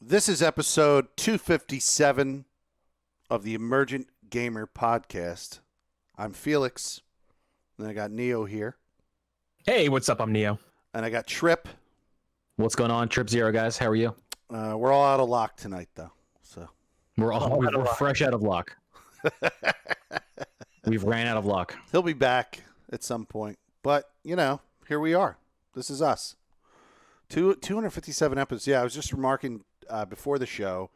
This is episode 257 of the Emergent Gamer Podcast. I'm Felix, and I got Neo here. Hey, what's up? I'm Neo. And I got Trip. What's going on? Trip Zero, guys. How are you? We're all out of lock tonight, though. So We're fresh out of luck. We've ran out of luck. He'll be back at some point. But, here we are. This is us. 257 episodes. Yeah, I was just remarking before the show,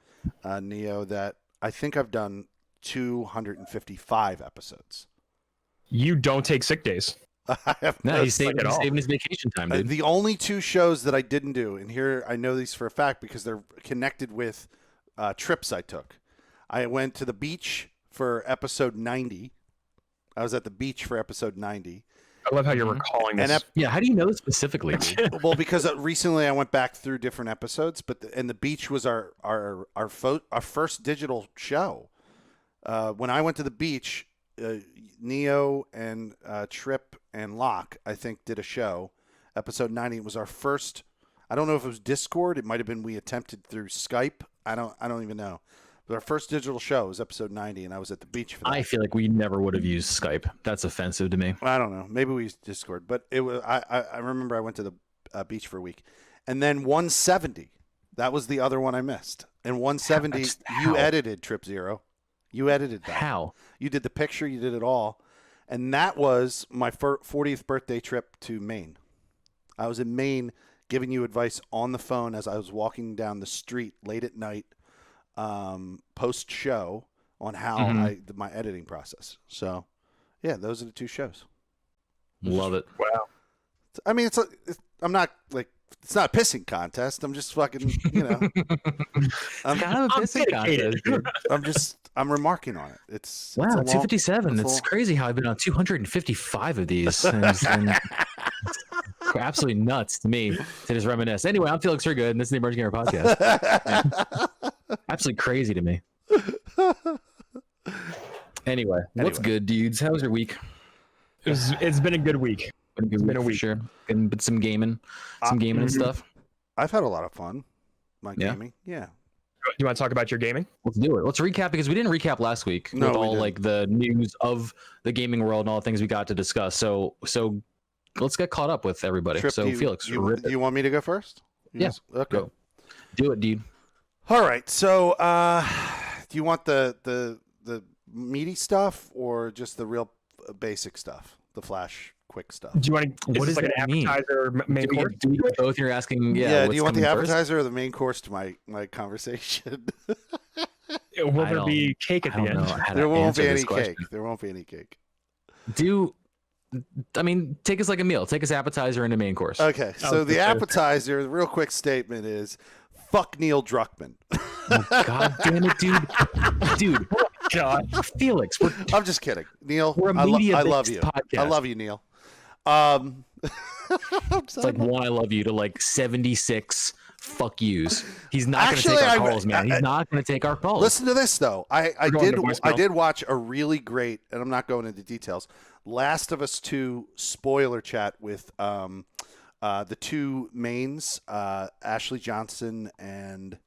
Neo, that I think I've done 255 episodes. You don't take sick days. No, he's saving his vacation time, dude. The only two shows that I didn't do, and here I know these for a fact because they're connected with trips I took. I went to the beach for episode 90. I was at the beach for episode 90. I love how you're recalling this. Yeah, how do you know this specifically? Well, because recently I went back through different episodes, but the beach was our first digital show. When I went to the beach, Neo and Trip and Locke, I think, did a show. Episode 90 was our first. I don't know if it was Discord. It might have been we attempted through Skype. I don't even know. But our first digital show was episode 90, and I was at the beach for that. I feel like we never would have used Skype. That's offensive to me. I don't know. Maybe we used Discord, but it was. I remember I went to the beach for a week, and then 170. That was the other one I missed. And 170, you edited Trip Zero. You edited that. How? You did the picture. You did it all, and that was my 40th birthday trip to Maine. I was in Maine giving you advice on the phone as I was walking down the street late at night. Post show on how my editing process. So, yeah, those are the two shows. Love it. Wow. I mean, I'm not like it's not a pissing contest. I'm just fucking, I'm kind of a pissing contest, dude. I'm remarking on it. It's wow, 257. It's crazy how I've been on 255 of these. and absolutely nuts to me to just reminisce. Anyway, I'm Felix Hergood, and this is the Emerging Gamer Podcast. Absolutely crazy to me. Anyway, what's good, dudes? How was your week? It's been a good week. It's been a week, sure. And some gaming, and stuff. I've had a lot of fun. Gaming, yeah. Do you want to talk about your gaming? Let's do it. Let's recap because we didn't recap last week with all like the news of the gaming world and all the things we got to discuss. So let's get caught up with everybody. Trip, Felix, you want me to go first? Yes. Yeah. Okay. Go. Do it, dude. All right. So, do you want the meaty stuff or just the real basic stuff, the flash quick stuff? Do you want to? What is like an appetizer, main course? Do we get both? You're asking. Yeah. Do you want the appetizer or the main course to my conversation? Will there be cake at the end? There won't be any cake. There won't be any cake. Take us like a meal. Take us appetizer and a main course. Okay. So the appetizer, the real quick statement is, fuck Neil Druckmann. Oh, God damn it, dude. God, Felix. I'm just kidding, Neil. We're a media I love you. Podcast. I love you, Neil. It's like one I love you to like 76 fuck yous. He's not going to take our calls, man. He's not going to take our calls. Listen to this though. I did watch a really great, and I'm not going into details, Last of Us 2 spoiler chat with the two mains, Ashley Johnson and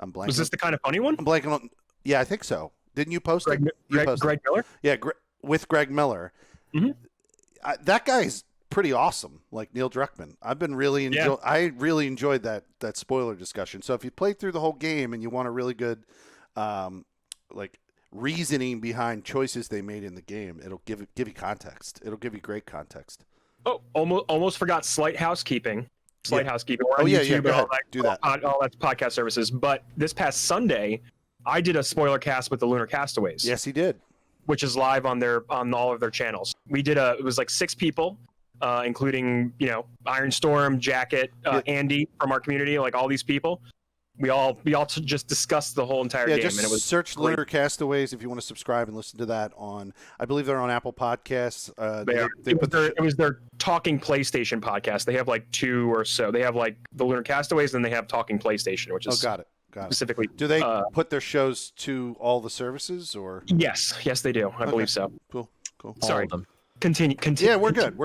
I'm blanking. Was this the kind of funny one? I'm blanking on. Yeah, I think so. Didn't you post it? Greg Miller? Yeah, with Greg Miller. Mm-hmm. That guy's pretty awesome, like Neil Druckmann. I've been really I really enjoyed that spoiler discussion. So if you played through the whole game and you want a really good reasoning behind choices they made in the game, it'll give you context. It'll give you great context. Oh, almost forgot slight housekeeping. Housekeeping. We're on YouTube, go ahead. Do that. All that's podcast services. But this past Sunday, I did a spoiler cast with the Lunar Castaways. Yes, he did. Which is live on all of their channels. We did it was like 6 people, including Ironstorm, Jacket, Andy from our community, like all these people. We all just discussed the whole entire game. Just and it was search Lunar Castaways if you want to subscribe and listen to that on. I believe they're on Apple Podcasts. It was their Talking PlayStation podcast. They have like 2 or so. They have like the Lunar Castaways, and then they have Talking PlayStation, which is got it. Specifically, do they put their shows to all the services or? Yes, they do. I believe so. Cool. Sorry. Continue. Yeah, we're good.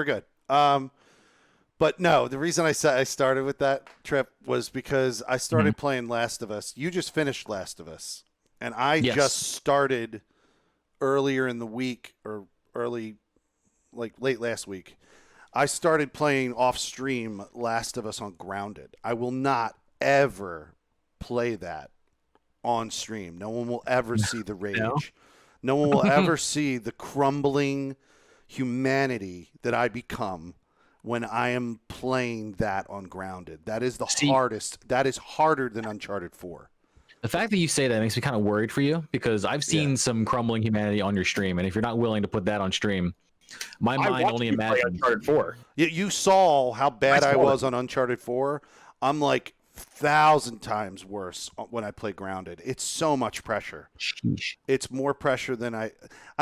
But no, the reason I said I started with that trip was because I started playing Last of Us. You just finished Last of Us, and I Yes. just started earlier in the week or late last week. I started playing off stream Last of Us on Grounded. I will not ever play that on stream. No one will ever see the rage. No one will ever see the crumbling humanity that I become when I am playing that on Grounded. That is the hardest. That is harder than Uncharted 4. The fact that you say that makes me kind of worried for you because I've seen some crumbling humanity on your stream, and if you're not willing to put that on stream, my I mind watched only you play imagines. Uncharted 4. You saw how bad I I saw was it. on Uncharted 4. I'm like 1,000 times worse when I play Grounded. It's so much pressure. Sheesh. It's more pressure than I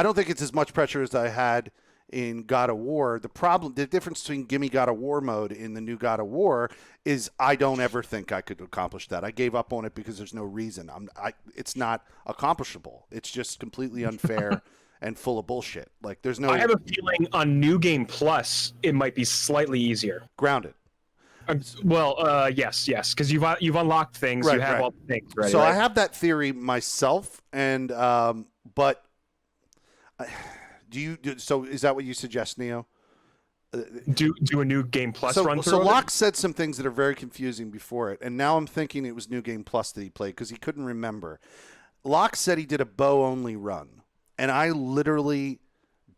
don't think it's as much pressure as I had in God of War. The difference between Gimme God of War mode in the new God of War is I don't ever think I could accomplish that. I gave up on it because there's no reason. It's not accomplishable. It's just completely unfair and full of bullshit. Like there's no I have a feeling on New Game Plus it might be slightly easier. Grounded. Yes, because you've unlocked things. Right, you have right. all the things ready. So right? I have that theory myself, and but so is that what you suggest, Neo? do a New Game Plus So run through. so of it? Locke said some things that are very confusing before it, and now I'm thinking it was New Game Plus that he played because he couldn't remember. Locke said he did a bow only run, and I literally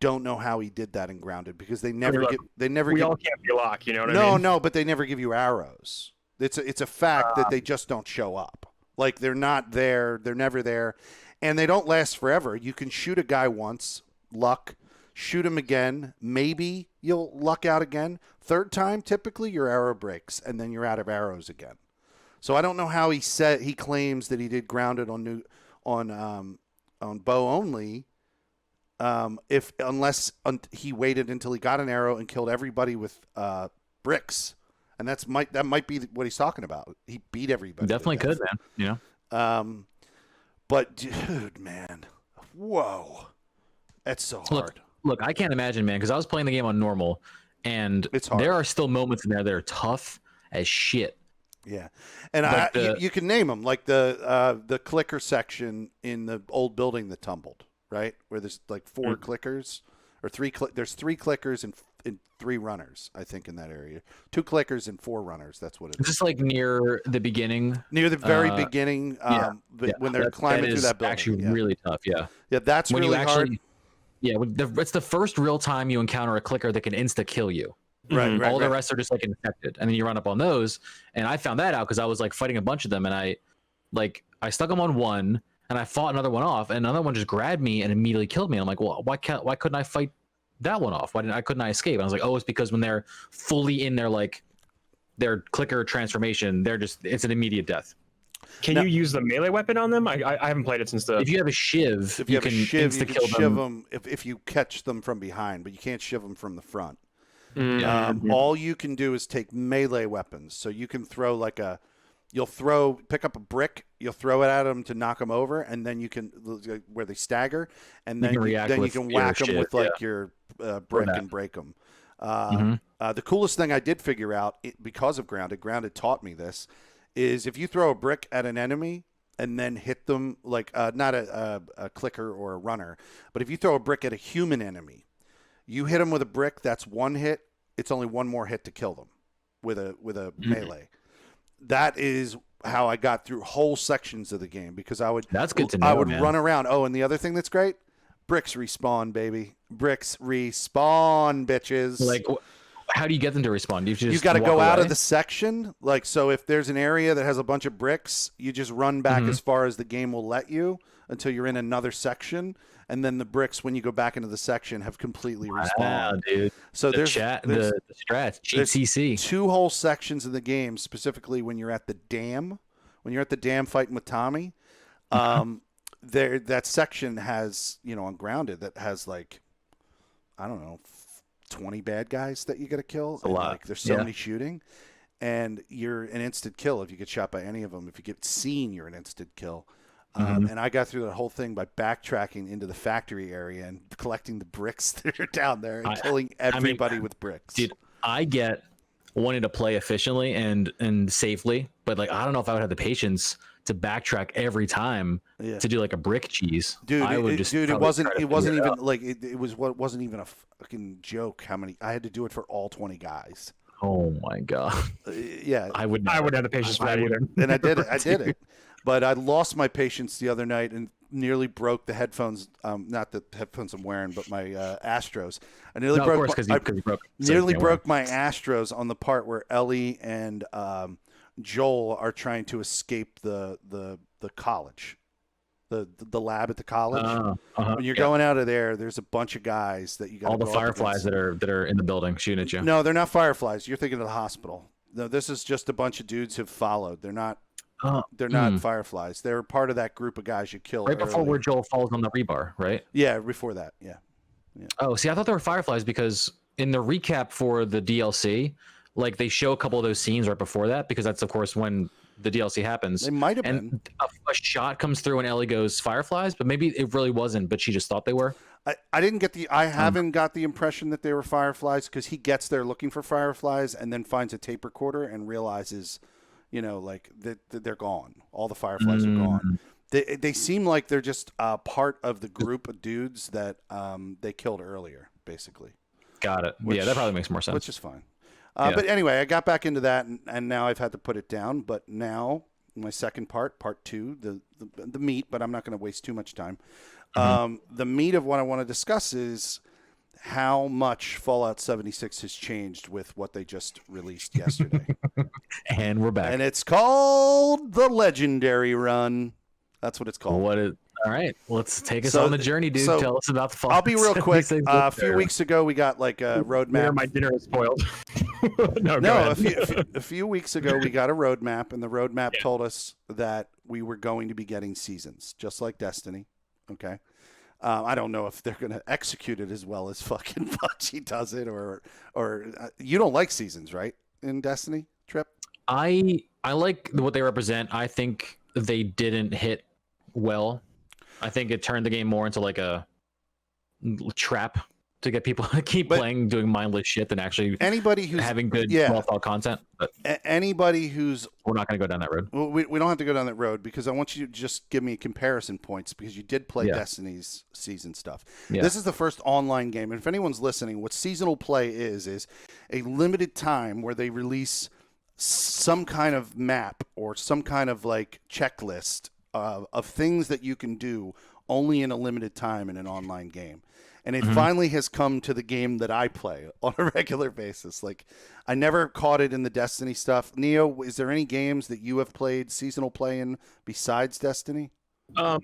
don't know how he did that in Grounded because they never look, get they never we give, all can't be Locke. You know what I mean? no, but they never give you arrows. It's a fact that they just don't show up. Like they're not there, they're never there, and they don't last forever. You can shoot a guy once, luck, shoot him again, maybe you'll luck out again. Third time, typically your arrow breaks, and then you're out of arrows again. So I don't know how he claims that he did Grounded on bow only. Unless he waited until he got an arrow and killed everybody with bricks, and that might be what he's talking about. He beat everybody. Definitely to death. could, man. You know, But dude, man, whoa, that's so hard. look, I can't imagine, man, because I was playing the game on normal, and It's hard. there are still moments in there that are tough as shit. Yeah, and Like you can name them, like the clicker section in the old building that tumbled, right? Where there's like four clickers or there's three clickers and 3 runners, I think, in that area. 2 clickers and 4 runners. That's what it is. Just like near the beginning. Near the very beginning, when they're climbing through that building. Actually, yeah. really tough. Yeah. Yeah, that's When really you hard. actually, yeah, it's the first real time you encounter a clicker that can insta kill you. Right, All the rest are just like infected, and then you run up on those. And I found that out because I was like fighting a bunch of them, and I stuck them on one, and I fought another one off, and another one just grabbed me and immediately killed me. And I'm like, well, why couldn't I fight that one off? Why couldn't I escape? And I was like, oh, it's because when they're fully in their clicker transformation, it's an immediate death. Can you use the melee weapon on them? I haven't played it since the. If you have a shiv, If you have a can shiv, you insta can kill shiv them. them if you catch them from behind, but you can't shiv them from the front. Mm. All you can do is take melee weapons. So you can throw pick up a brick, you'll throw it at them to knock them over, and then you can where they stagger, and then can react you with can your whack them shiv, with like your brick that. and break them. Mhm. The coolest thing I did figure out because of Grounded taught me this, is if you throw a brick at an enemy and then hit them like not a clicker or a runner, but if you throw a brick at a human enemy, you hit them with a brick, that's one hit. It's only one more hit to kill them with a melee. That is how I got through whole sections of the game because That's good to know, I would man. run around. Oh, and the other thing that's great, bricks respawn, baby. Bricks respawn, bitches. Like, how do you get them to respond? You got to go out of the section. Like, so if there's an area that has a bunch of bricks, you just run back as far as the game will let you until you're in another section. And then the bricks, when you go back into the section, have completely respawned. Wow, dude. So The strats, cheat CC. 2 whole sections of the game, specifically when you're at the dam. When you're at the dam fighting with Tommy, that section has, on Grounded, that has like, I don't know, 20 bad guys that you got to kill. A lot. Like, there's so many shooting, and you're an instant kill if you get shot by any of them. If you get seen, you're an instant kill. And I got through that whole thing by backtracking into the factory area and collecting the bricks that are down there and killing everybody with bricks. Dude, I get wanting to play efficiently and safely, but like I don't know if I would have the patience to backtrack every time Yeah. to do like a brick cheese. Dude, I would it probably wasn't try to it wasn't figure even out. like it was what wasn't even a fucking joke how many I had to do it for all 20 guys. Oh my god, Yeah, I would. I Never. wouldn't have the patience for that either. and I did it. But I lost my patience the other night and nearly broke the headphones. Not the headphones I'm wearing, but my Astros. I nearly No, of broke. course, my, because you broke. so nearly you can't wear broke my Astros on the part where Ellie and Joel are trying to escape the college, the lab at the college. When you're going out of there, there's a bunch of guys that you got all the fireflies that are in the building shooting at you. No, they're not fireflies. You're thinking of the hospital. No, this is just a bunch of dudes who've followed. They're not. They're not fireflies. They're part of that group of guys you killed Right before early. where Joel falls on the rebar, right? Yeah, before that. Yeah. Oh, see, I thought they were fireflies because in the recap for the DLC, like they show a couple of those scenes right before that because that's of course when the DLC happens. They might have been. And a shot comes through and Ellie goes fireflies, but maybe it really wasn't, but she just thought they were. I didn't get I haven't got the impression that they were fireflies because he gets there looking for fireflies and then finds a tape recorder and realizes, like that they're gone. All the fireflies are gone. They seem like they're just part of the group of dudes that they killed earlier, basically. Got it. Yeah, that probably makes more sense. Which is fine. Yeah. But anyway, I got back into that, and now I've had to put it down. But now, my second part 2, the meat, but I'm not going to waste too much time. The meat of what I want to discuss is how much Fallout 76 has changed with what they just released yesterday. And we're back. And it's called the Legendary Run. That's what it's called. All right, let's take us So- on the journey, dude. so Tell us about the Fallout. I'll be real quick. 76 A few weeks ago, we got like a roadmap. My dinner is spoiled. No, go No, ahead. a few weeks ago, we got a roadmap, and the roadmap told us that we were going to be getting seasons, just like Destiny. Okay. I don't know if they're going to execute it as well as fucking Bungie does it, or you don't like seasons, right? In Destiny, Trip? I like what they represent. I think they didn't hit well. I think it turned the game more into like a trap to get people to keep playing, doing mindless shit than actually Anybody who's having good, yeah. well thought content. But anybody who's we're not going to go down that road. well, we don't have to go down that road because I want you to just give me comparison points because you did play Destiny's season stuff. Yeah. This is the first online game, and if anyone's listening, what seasonal play is a limited time where they release some kind of map or some kind of like checklist of things that you can do only in a limited time in an online game. And it finally has come to the game that I play on a regular basis. Like, I never caught it in the Destiny stuff. Neo, is there any games that you have played seasonal play in besides Destiny? I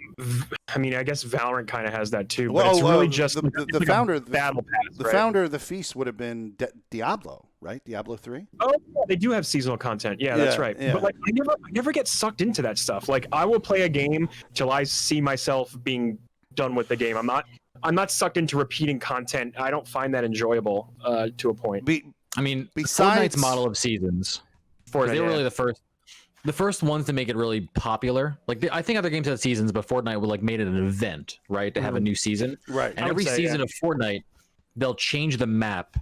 mean, I guess Valorant kind of has that too, but it's really just the founder, battle pass. the right? founder of the feast would have been Diablo, right? Diablo 3. Oh, yeah, they do have seasonal content. Yeah, that's Yeah, right. yeah. But like, I never get sucked into that stuff. Like, I will play a game till I see myself being done with the game. I'm not sucked into repeating content. I don't find that enjoyable to a point. I mean, Besides- Fortnite's model of seasons, Fortnite, they were yeah. really the first ones to make it really popular. Like I think other games had seasons, but Fortnite would like made it an event, right, to have a new season. Right. And I would every say, season yeah. of Fortnite, they'll change the map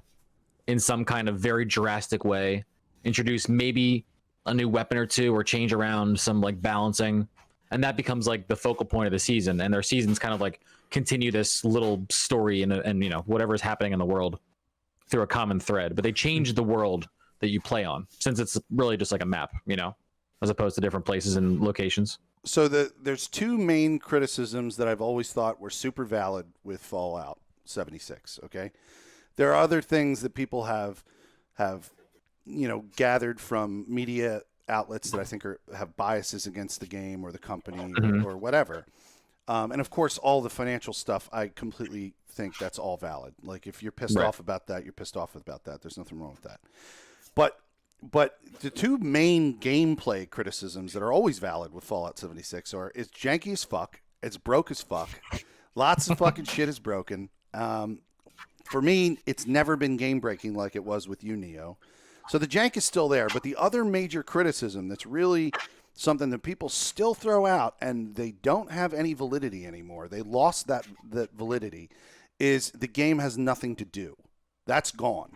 in some kind of very drastic way, introduce maybe a new weapon or two, or change around some like balancing, and that becomes like the focal point of the season. And their seasons kind of like continue this little story and whatever is happening in the world through a common thread. But they change the world that you play on, since it's really just like a map, as opposed to different places and locations. So there's two main criticisms that I've always thought were super valid with Fallout 76. Okay, there are other things that people have gathered from media outlets that I think have biases against the game or the company or whatever. And of course, all the financial stuff, I completely think that's all valid. Like if you're pissed off about that, you're pissed off about that. There's nothing wrong with that. But the two main gameplay criticisms that are always valid with Fallout 76 are it's janky as fuck, it's broke as fuck, lots of fucking shit is broken. For me, it's never been game breaking like it was with you, Neo. So the jank is still there. But the other major criticism that's really something that people still throw out and they don't have any validity anymore, they lost that validity, is the game has nothing to do. That's gone.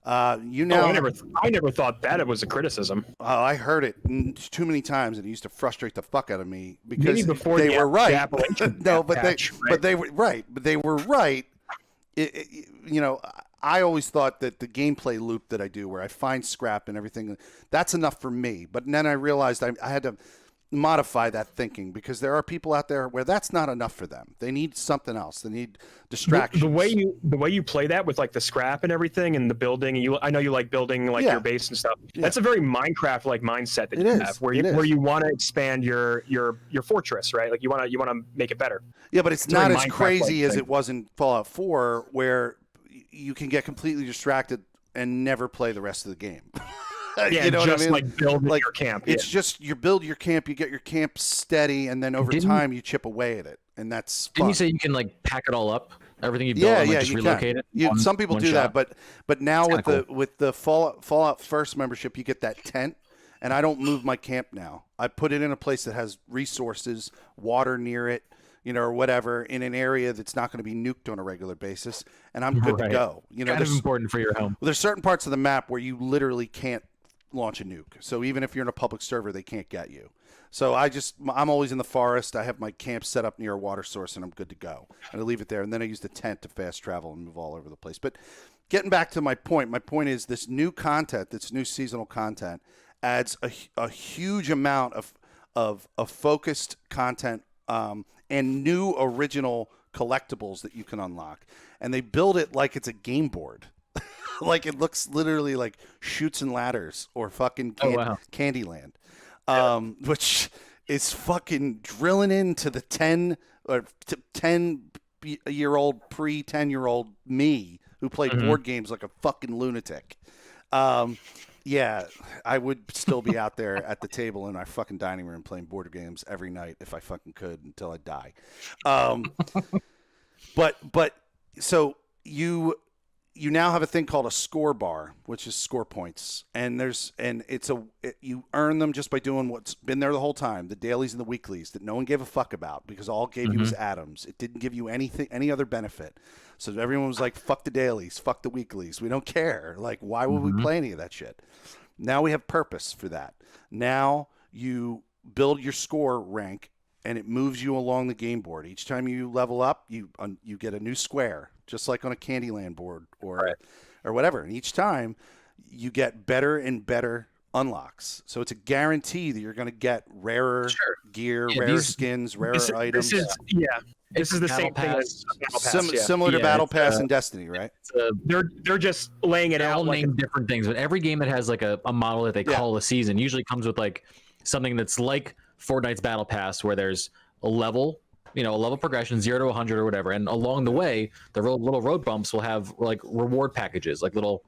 You now, I never thought that it was a criticism. I heard it too many times, and it used to frustrate the fuck out of me because Maybe before they the were right. Appalachian No, but patch, they were right. But they were right. You know, I always thought that the gameplay loop that I do, where I find scrap and everything, that's enough for me. But then I realized I had to modify that thinking, because there are people out there where that's not enough for them. They need something else. They need distractions. The way you play that with like the scrap and everything and the building, and I know you like building like your base and stuff. Yeah. That's a very Minecraft like mindset that It you is. have, where you want to expand your fortress, right? Like you want to make it better. Yeah, but it's a not very as Minecraft-like crazy as thing. it was in Fallout 4, where you can get completely distracted and never play the rest of the game. Yeah, you know just what I mean? like building Like, your camp. It's just you build your camp, you get your camp steady, and then over time you chip away at it, and that's fun. Didn't you say you can like pack it all up, everything you built, and like, just you relocate can. it? Some people one do shot? that, but now It's kinda with the Fallout First membership, you get that tent, and I don't move my camp now. I put it in a place that has resources, water near it, you know, or whatever, in an area that's not going to be nuked on a regular basis, and I'm good to Right. go. You know, Kind of there's, important for your home. there's certain parts of the map where you literally can't launch a nuke. So even if you're in a public server, they can't get you. So I'm always in the forest. I have my camp set up near a water source, and I'm good to go. And I leave it there, and then I use the tent to fast travel and move all over the place. But getting back to my point is this new content, this new seasonal content, adds a huge amount of focused content and new original collectibles that you can unlock. And they build it like it's a game board. Like it looks literally like Chutes and Ladders or fucking Candyland, which is fucking drilling into the 10-year-old pre-10-year-old me who played board games like a fucking lunatic. Yeah, I would still be out there at the table in our fucking dining room playing board games every night if I fucking could until I die. But so you now have a thing called a score bar, which is score points, and you earn them just by doing what's been there the whole time, the dailies and the weeklies that no one gave a fuck about, because all it gave you was atoms. It didn't give you any other benefit. So everyone was like, fuck the dailies, fuck the weeklies. We don't care. Like, why would we play any of that shit? Now we have purpose for that. Now you build your score rank, and it moves you along the game board. Each time you level up, you get a new square, just like on a Candyland board or whatever. And each time you get better and better unlocks. So it's a guarantee that you're going to get rarer gear, rarer skins, rarer items. This is the same thing as Battle Pass. Similar to Battle Pass and Destiny, right? They're just laying it They're out all like named different things, but every game that has like a model that they call a season usually comes with like something that's like Fortnite's Battle Pass, where there's a level progression, 0 to 100 or whatever, and along the way, the little road bumps will have like reward packages, like little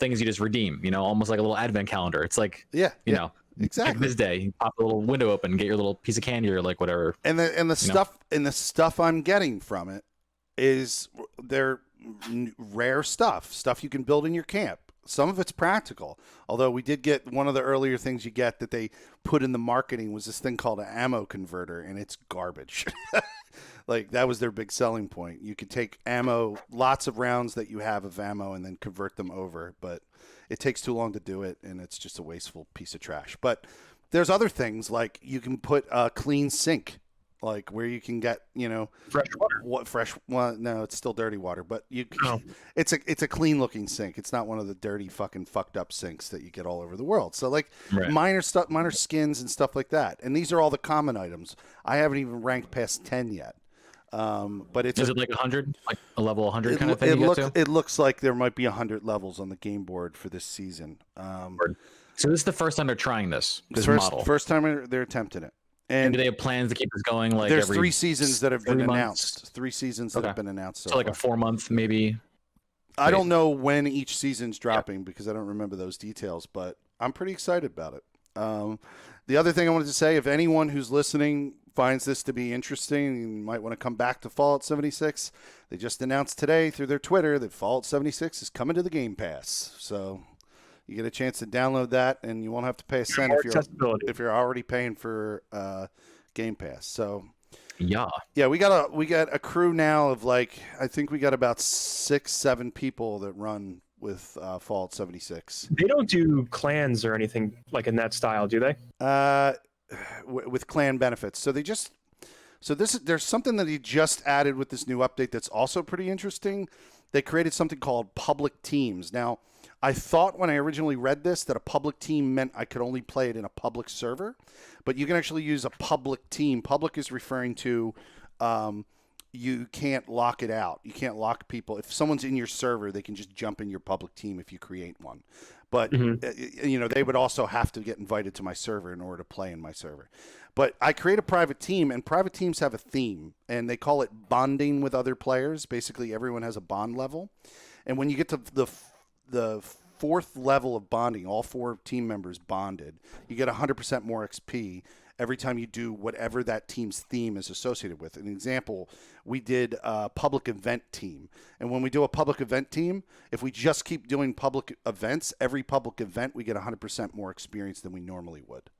things you just redeem. You know, almost like a little advent calendar. It's like you know. Exactly. Like this day, you pop a little window open, and get your little piece of candy or like whatever. And the stuff I'm getting from it is they're rare stuff you can build in your camp. Some of it's practical, although we did get one of the earlier things you get that they put in the marketing was this thing called an ammo converter, and it's garbage. Like that was their big selling point. You could take ammo, lots of rounds that you have of ammo, and then convert them over, but it takes too long to do it, and it's just a wasteful piece of trash. But there's other things, like you can put a clean sink, like where you can get, you know, fresh water. Well, no, it's still dirty water, but it's a clean looking sink. It's not one of the dirty fucking fucked up sinks that you get all over the world. So like minor skins and stuff like that. And these are all the common items. I haven't even ranked past 10 yet. But is it like 100, like a level 100 kind of thing? It looks like there might be 100 levels on the game board for this season. So this is the first time they're trying this model. First time they're attempting it. And do they have plans to keep this going? Like there's every 3 seasons that have been 3 months? announced. 3 seasons that have been announced. So like a 4-month maybe. I don't know when each season's dropping because I don't remember those details, but I'm pretty excited about it. The other thing I wanted to say, if anyone who's listening finds this to be interesting, you might want to come back to Fallout 76. They just announced today through their Twitter that Fallout 76 is coming to the Game Pass. So you get a chance to download that, and you won't have to pay a cent if you're already paying for Game Pass. So yeah, we got a crew now of like, I think we got about 6-7 people that run Fallout 76. They don't do clans or anything like in that style, do they? With clan benefits. There's something that he just added with this new update that's also pretty interesting. They created something called public teams. Now, I thought when I originally read this that a public team meant I could only play it in a public server, but you can actually use a public team. Public is referring to you can't lock it out. You can't lock people. If someone's in your server, they can just jump in your public team if you create one. But they would also have to get invited to my server in order to play in my server. But I create a private team, and private teams have a theme, and they call it bonding with other players. Basically, everyone has a bond level, and when you get to the fourth level of bonding, all 4 team members bonded, you get 100% more XP every time you do whatever that team's theme is associated with. An example, we did a public event team. And when we do a public event team, if we just keep doing public events, every public event, we get 100% more experience than we normally would.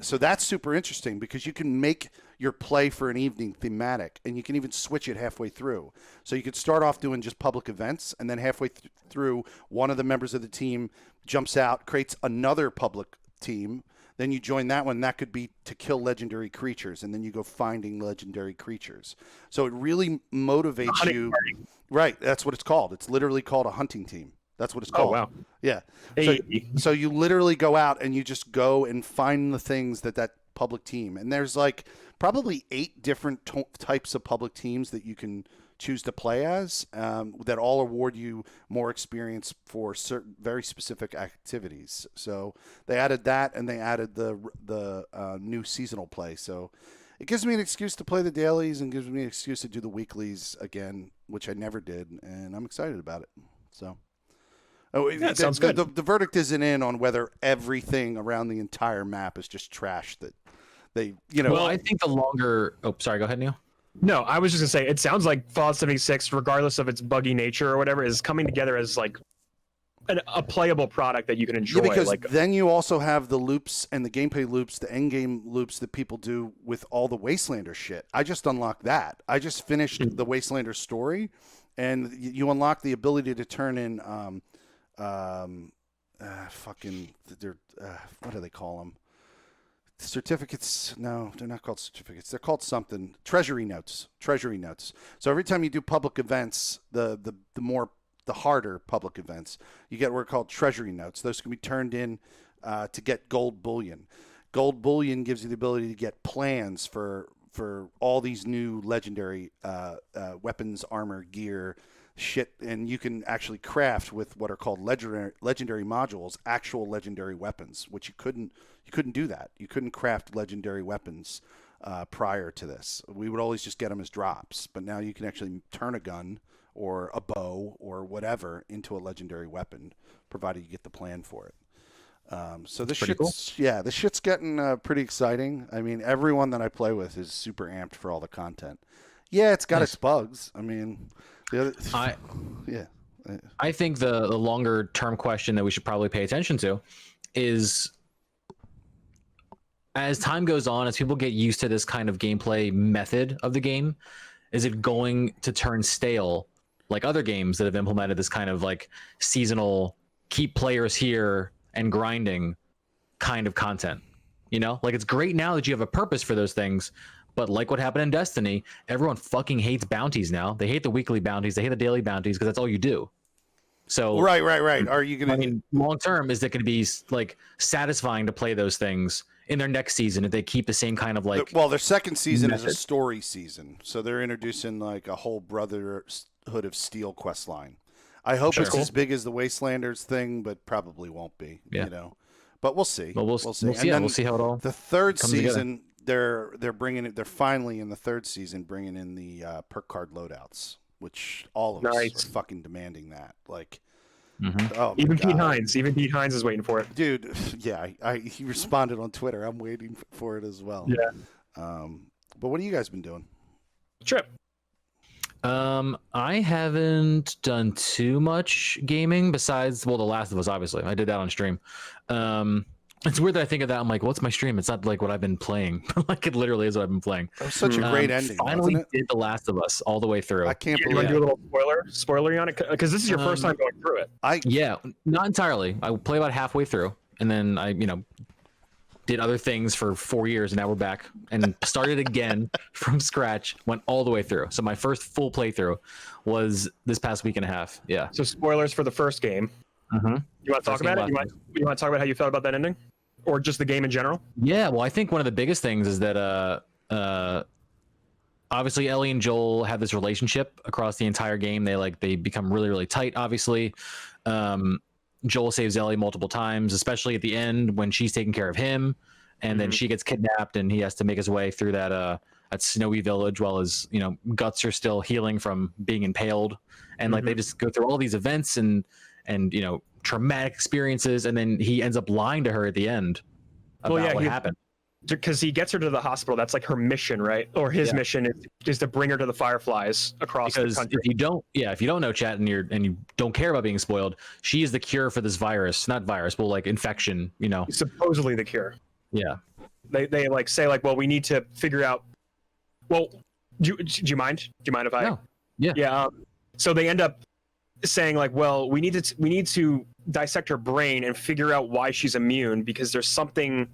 So that's super interesting because you can make your play for an evening thematic, and you can even switch it halfway through. So you could start off doing just public events, and then halfway through, one of the members of the team jumps out, creates another public team. Then you join that one. That could be to kill legendary creatures, and then you go finding legendary creatures. So it really motivates you. Party. Right, that's what it's called. It's literally called a hunting team. That's what it's called. Oh, wow. Yeah. Hey. So you literally go out and you just go and find the things that public team. And there's like probably 8 different types of public teams that you can choose to play as that all award you more experience for certain very specific activities. So they added that, and they added the new seasonal play. So it gives me an excuse to play the dailies and gives me an excuse to do the weeklies again, which I never did, and I'm excited about it. So. Yeah, sounds good. The verdict isn't in on whether everything around the entire map is just trash that they, Well, I think the longer. Oh, sorry. Go ahead, Neil. No, I was just gonna say it sounds like Fallout 76, regardless of its buggy nature or whatever, is coming together as like a playable product that you can enjoy. Yeah, because then you also have the loops and the gameplay loops, the end game loops that people do with all the Wastelander shit. I just unlocked that. I just finished the Wastelander story, and you unlock the ability to turn in what do they call them? Certificates? No, they're not called certificates. They're called something. Treasury notes. So every time you do public events, the harder public events, you get what are called treasury notes. Those can be turned in to get gold bullion. Gold bullion gives you the ability to get plans for all these new legendary weapons, armor, gear, shit, and you can actually craft with what are called legendary modules actual legendary weapons, which you couldn't do that. You couldn't craft legendary weapons prior to this. We would always just get them as drops, but now you can actually turn a gun or a bow or whatever into a legendary weapon, provided you get the plan for it. So this shit's cool. Yeah, this shit's getting pretty exciting. I mean, everyone that I play with is super amped for all the content. Yeah, it's got its bugs. I mean, I think the longer term question that we should probably pay attention to is, as time goes on, as people get used to this kind of gameplay method of the game, is it going to turn stale like other games that have implemented this kind of like seasonal, keep players here and grinding kind of content? Like, it's great now that you have a purpose for those things, but like what happened in Destiny, everyone fucking hates bounties now. They hate the weekly bounties. They hate the daily bounties because that's all you do. So right. Are you gonna? I mean, long term, is it going to be like satisfying to play those things in their next season if they keep the same kind of like? Well, their second season method. is a story season, so they're introducing like a whole Brotherhood of Steel quest line. I hope it's as big as the Wastelanders thing, but probably won't be. Yeah. But we'll see. Well, we'll see. We'll see how it all. The third season. Together. They're bringing it. They're finally in the third season bringing in the perk card loadouts, which all of us are fucking demanding that. Like, oh, even Pete Hines is waiting for it, dude. Yeah, he responded on Twitter. I'm waiting for it as well. Yeah. But what have you guys been doing? Trip. I haven't done too much gaming besides, The Last of Us. Obviously, I did that on stream. It's weird that I think of that. I'm like, what's my stream? It's not like what I've been playing. Like it literally is what I've been playing. That was such a great ending. Finally Wasn't it? did The Last of Us all the way through. I can't You believe want to do a little spoilery on it? Because this is your first time going through it. Yeah, not entirely. I played about halfway through, and then I, did other things for 4 years, and now we're back and started again from scratch. Went all the way through. So my first full playthrough was this past week and a half. Yeah. So spoilers for the first game. Mm-hmm. You want to talk First game, about it? You want to talk about how you felt about that ending, or just the game in general? Yeah. Well, I think one of the biggest things is that obviously Ellie and Joel have this relationship across the entire game. They become really, really tight. Obviously, Joel saves Ellie multiple times, especially at the end when she's taking care of him, and then she gets kidnapped, and he has to make his way through that snowy village while his guts are still healing from being impaled, and like they just go through all these events and traumatic experiences, and then he ends up lying to her at the end about what happened. Because he gets her to the hospital. That's like her mission, right? Or his mission is to bring her to the Fireflies across the country. If you don't know, chat, and you don't care about being spoiled, she is the cure for this virus, not virus, but like infection. Supposedly the cure. Yeah. They like say like, well, we need to figure out. Well, do you mind? Do you mind if I? No. Yeah. Yeah. So they end up saying like, well, we need to dissect her brain and figure out why she's immune, because there's something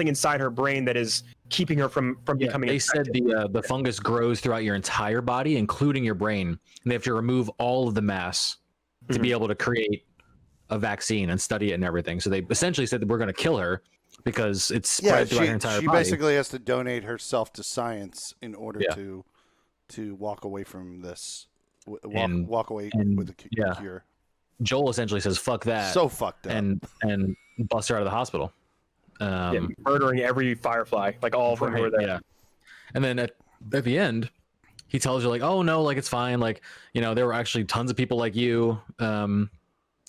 inside her brain that is keeping her from becoming infected. They said the fungus grows throughout your entire body, including your brain, and they have to remove all of the mass to be able to create a vaccine and study it and everything. So they essentially said that we're going to kill her because it's spread throughout her entire body. She basically has to donate herself to science in order to walk away from this, walk away with the cure. Joel essentially says, "Fuck that." So fucked up. And busts her out of the hospital. Murdering every Firefly, like all of them who were there. Yeah. And then at the end, he tells her like, "Oh no, like it's fine. Like there were actually tons of people like you."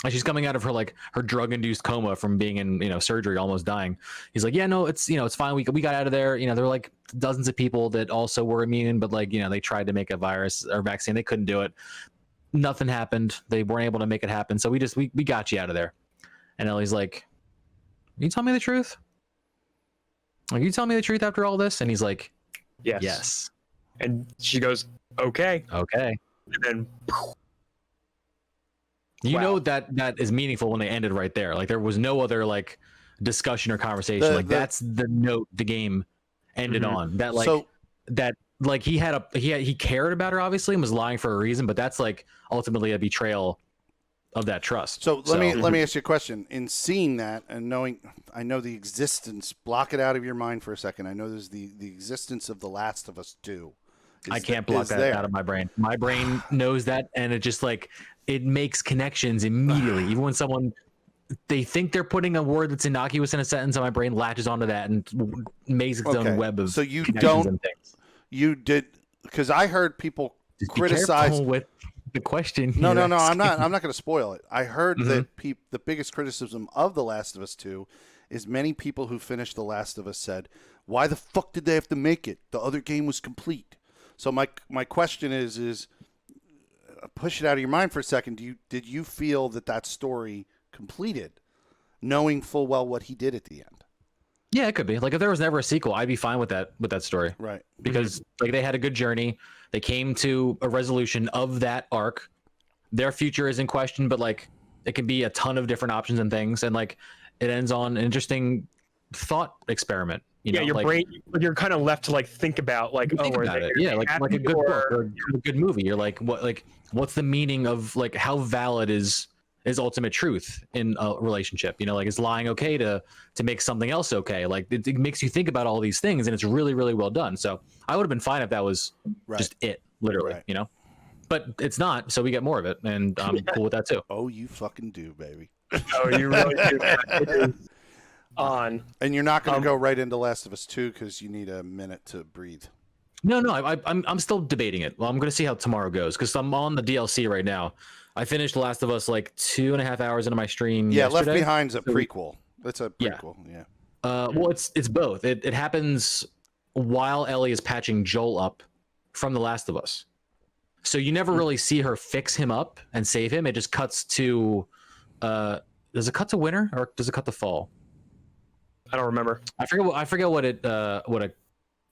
And she's coming out of her drug-induced coma from being in surgery, almost dying. He's like, "Yeah, no, it's it's fine. We got out of there. There were like dozens of people that also were immune, but they tried to make a virus or vaccine. They couldn't do it. Nothing happened. They weren't able to make it happen. So we got you out of there." And Ellie's like, "You tell me the truth? Like, you tell me the truth after all this?" And he's like, Yes. And she goes, "Okay." And then know that is meaningful when they ended right there. Like there was no other discussion or conversation. That's the note the game ended on. That he cared about her obviously and was lying for a reason, but that's ultimately a betrayal of that trust. So let me ask you a question. In seeing that and knowing, I know the existence, block it out of your mind for a second. I know there's the existence of The Last of Us 2. I can't block that out of my brain. My brain knows that, and it just it makes connections immediately. Even when they think they're putting a word that's innocuous in a sentence, and my brain latches onto that and makes its own web of connections and things. You did, because I heard people criticize with the question. No, I'm not going to spoil it. I heard that the biggest criticism of The Last of Us 2 is many people who finished The Last of Us said, "Why the fuck did they have to make it? The other game was complete." So my question is push it out of your mind for a second. Did you feel that story completed, knowing full well what he did at the end? Yeah, it could be. If there was never a sequel, I'd be fine with that story. Right. Because they had a good journey. They came to a resolution of that arc. Their future is in question, but it can be a ton of different options and things, and it ends on an interesting thought experiment. Your brain, you're kind of left to think about like a good book or a good movie. You're what's the meaning of how valid is ultimate truth in a relationship? Is lying okay to make something else okay? It makes you think about all these things, and it's really, really well done. So I would have been fine if that was just it, literally, but it's not. So we get more of it, and I'm cool with that too. Oh, you fucking do, baby. Oh, you really do. It is on. And you're not going to go right into Last of Us 2 because you need a minute to breathe. No, I'm still debating it. Well, I'm going to see how tomorrow goes because I'm on the DLC right now. I finished The Last of Us 2.5 hours into my stream. Yeah, yesterday. Left Behind's a prequel. It's a prequel. Yeah. Well, it's both. It happens while Ellie is patching Joel up from The Last of Us. So you never really see her fix him up and save him. It just cuts to. Does it cut to winter or does it cut to fall? I don't remember. I forget what it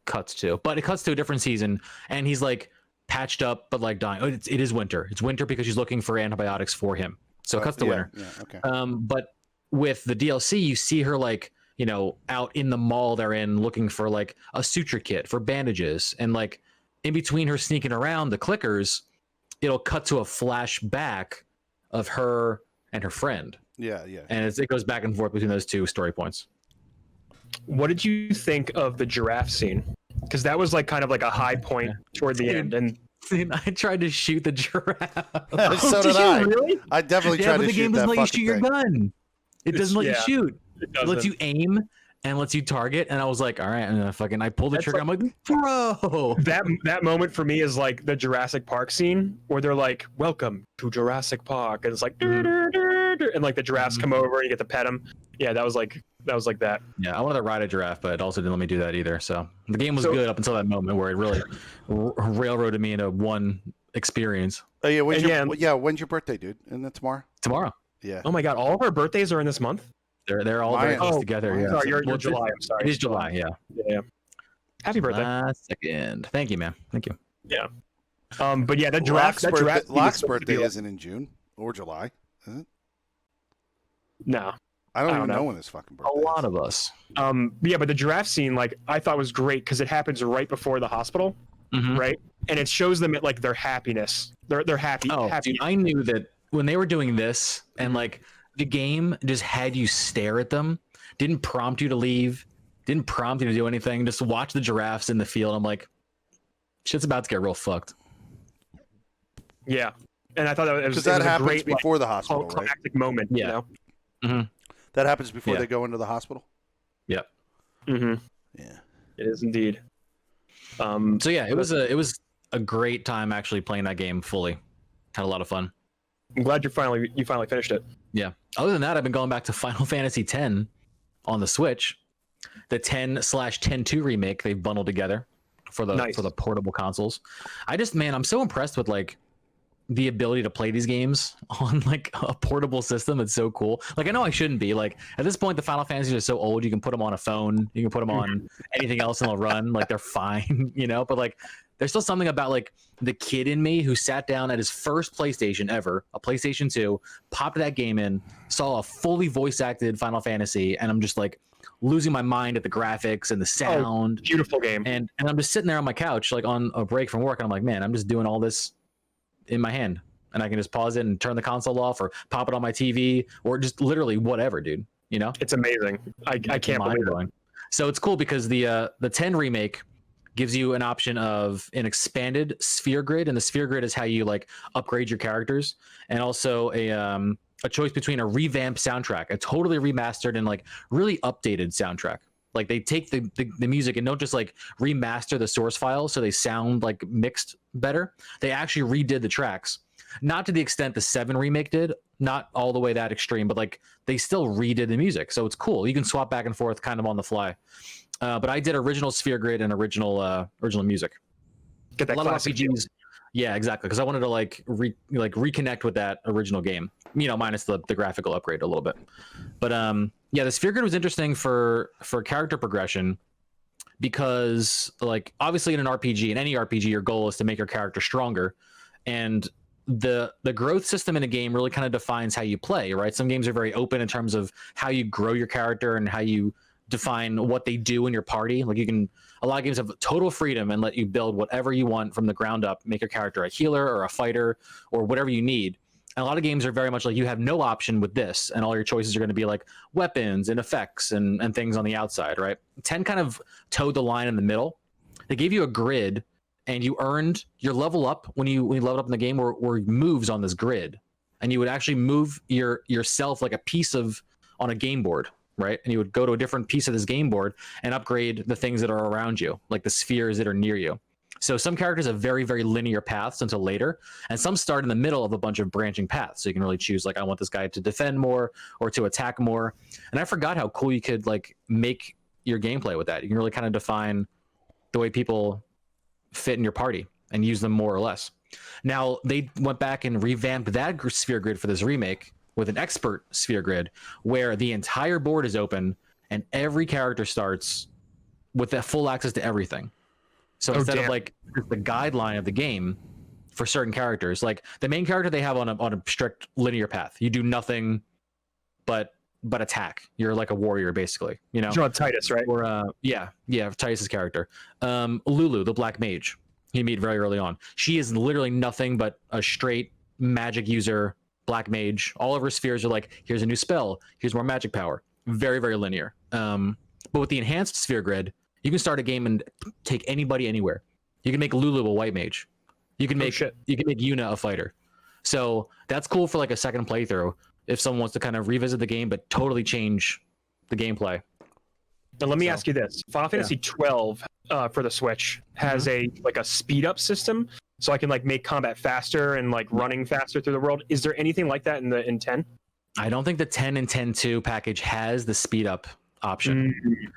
cuts to, but it cuts to a different season, and he's like patched up but like dying. Oh, it is winter. It's winter because she's looking for antibiotics for him. So it cuts to winter. Yeah, okay. But with the DLC, you see her like, you know, out in the mall they're in looking for like a suture kit for bandages, and like in between her sneaking around the clickers, it'll cut to a flashback of her and her friend. Yeah. And it goes back and forth between those two story points. What did you think of the giraffe scene? Because that was like kind of like a high point toward the end. And I tried to shoot the giraffe. So did you I. really? I definitely Yeah, tried but to the shoot game that doesn't let you shoot fucking your thing. gun. It doesn't let you shoot. It It lets doesn't. you aim and lets you target. And I was like, all right, I'm gonna fucking. I pulled the That's trigger. I'm like, bro. That moment for me is like the Jurassic Park scene where they're like, "Welcome to Jurassic Park," and it's like, and like the giraffes come over and you get to pet them. Yeah, that was like that. Yeah, I wanted to ride a giraffe, but it also didn't let me do that either. So the game was So- good up until that moment where it really railroaded me into one experience. Oh yeah, And when's your birthday, dude? Isn't that tomorrow? Tomorrow, Yeah. Oh my god, all of our birthdays are in this month. they're all very Mine- close Oh, together. mine- Yeah, Sorry, you're Well, July. I'm sorry. It is July. Yeah. Yeah. Happy birthday. Last second. Thank you, man. Thank you. But yeah, that giraffe. That giraffe. scene is Locke's supposed to birthday be like- isn't in June or July, is it? No. I don't I even don't know know. when his fucking birthday A lot is. of us. Yeah, but the giraffe scene, like, I thought was great because it happens right before the hospital, Mhm. right? And it shows them at like their happiness. They're happy. Oh, happy. dude, I knew that when they were doing this and like the game just had you stare at them, didn't prompt you to leave, didn't prompt you to do anything, just watch the giraffes in the field. I'm like, shit's about to get real fucked. Yeah, and I thought that was Because it that was a happens great, like, before the hospital, right? climactic moment. Yeah. You know. That happens before Yeah. they go into the hospital. Mm-hmm. Yeah. It is indeed. So yeah, it was a great time actually playing that game fully. Had a lot of fun. I'm glad you finally finished it. Yeah. Other than that, I've been going back to Final Fantasy X on the Switch. The 10/10-2 remake they've bundled together for the Nice. for the portable consoles. I'm so impressed with like the ability to play these games on like a portable system. It's so cool. Like I know I shouldn't be like at this point the Final Fantasies are so old you can put them on a phone, you can put them on anything else and they'll run like they're fine, you know, but like there's still something about like the kid in me who sat down at his first PlayStation ever, a PlayStation 2, popped that game in, saw a fully voice acted Final Fantasy, and I'm just like losing my mind at the graphics and the sound. Beautiful game. And I'm just sitting there on my couch, like on a break from work, and I'm like, man, I'm just doing all this in my hand, and I can just pause it and turn the console off, or pop it on my TV, or just literally whatever, dude. You know, It's amazing. I can't believe it. mind-blowing. So it's cool because the 10 remake gives you an option of an expanded sphere grid, and the sphere grid is how you like upgrade your characters, and also a choice between a revamped soundtrack, a totally remastered and like really updated soundtrack. Like they take the music and don't just like remaster the source files so they sound like mixed better. They actually redid the tracks, not to the extent the 7 remake did, not all the way that extreme, but like they still redid the music. So it's cool. You can swap back and forth kind of on the fly. But I did original sphere grid and original music. Get that A lot of classic feel. RPGs. Yeah, exactly. Because I wanted to reconnect with that original game, you know, minus the graphical upgrade a little bit. But yeah, the sphere grid was interesting for character progression because, like, obviously in an RPG, in any RPG, your goal is to make your character stronger, and the growth system in a game really kind of defines how you play, right? Some games are very open in terms of how you grow your character and how you define what they do in your party. Like a lot of games have total freedom and let you build whatever you want from the ground up, make your character a healer or a fighter or whatever you need. And a lot of games are very much like you have no option with this, and all your choices are going to be like weapons and effects and things on the outside, right? 10 kind of towed the line in the middle. They gave you a grid, and you earned your level up when you leveled up in the game were moves on this grid, and you would actually move yourself like a piece of on a game board, right? And you would go to a different piece of this game board and upgrade the things that are around you, like the spheres that are near you. So some characters have very, very linear paths until later, and some start in the middle of a bunch of branching paths. So you can really choose, like, I want this guy to defend more or to attack more. And I forgot how cool you could like make your gameplay with that. You can really kind of define the way people fit in your party and use them more or less. Now they went back and revamped that sphere grid for this remake with an expert sphere grid where the entire board is open and every character starts with that full access to everything. So instead of like the guideline of the game for certain characters, like the main character they have on a strict linear path. You do nothing but attack. You're like a warrior basically, you know. You're on Titus, right? Or Titus's character. Lulu, the black mage, you meet very early on. She is literally nothing but a straight magic user, black mage. All of her spheres are like, here's a new spell, here's more magic power. Very, very linear. But with the enhanced sphere grid, you can start a game and take anybody anywhere. You can make Lulu a white mage. You can make Yuna a fighter. So that's cool for like a second playthrough if someone wants to kind of revisit the game but totally change the gameplay. Now let me ask you this: Final Fantasy 12 for the Switch has a speed up system, so I can like make combat faster and like running faster through the world. Is there anything like that in 10? I don't think the 10 and 10.2 package has the speed up option.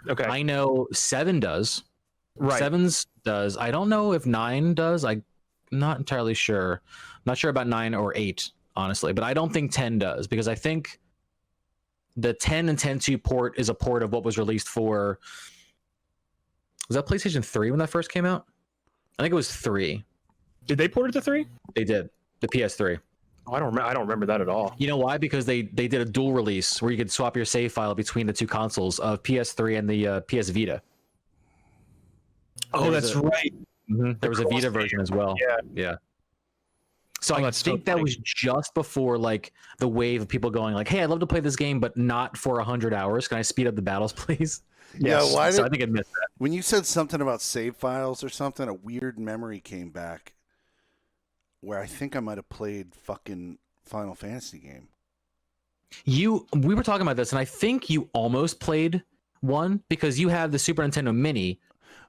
Okay. I know 7 does. Right. 7's does. I don't know if 9 does. I'm not entirely sure. I'm not sure about 9 or 8, honestly, but I don't think 10 does, because I think the 10 and 10.2 port is a port of what was released for, was that PlayStation 3 when that first came out? I think it was 3. Did they port it to 3? They did. The PS3. Oh, I don't remember that at all. You know why? Because they did a dual release where you could swap your save file between the two consoles of PS3 and the PS Vita. Oh, that's right. There was a Vita version as well. Yeah. So I think that was just before like the wave of people going like, "Hey, I'd love to play this game, but not for 100 hours. Can I speed up the battles, please?" Yeah, why so I think I missed that. When you said something about save files or something, a weird memory came back where I think I might have played fucking Final Fantasy game. We were talking about this, and I think you almost played one because you have the Super Nintendo Mini,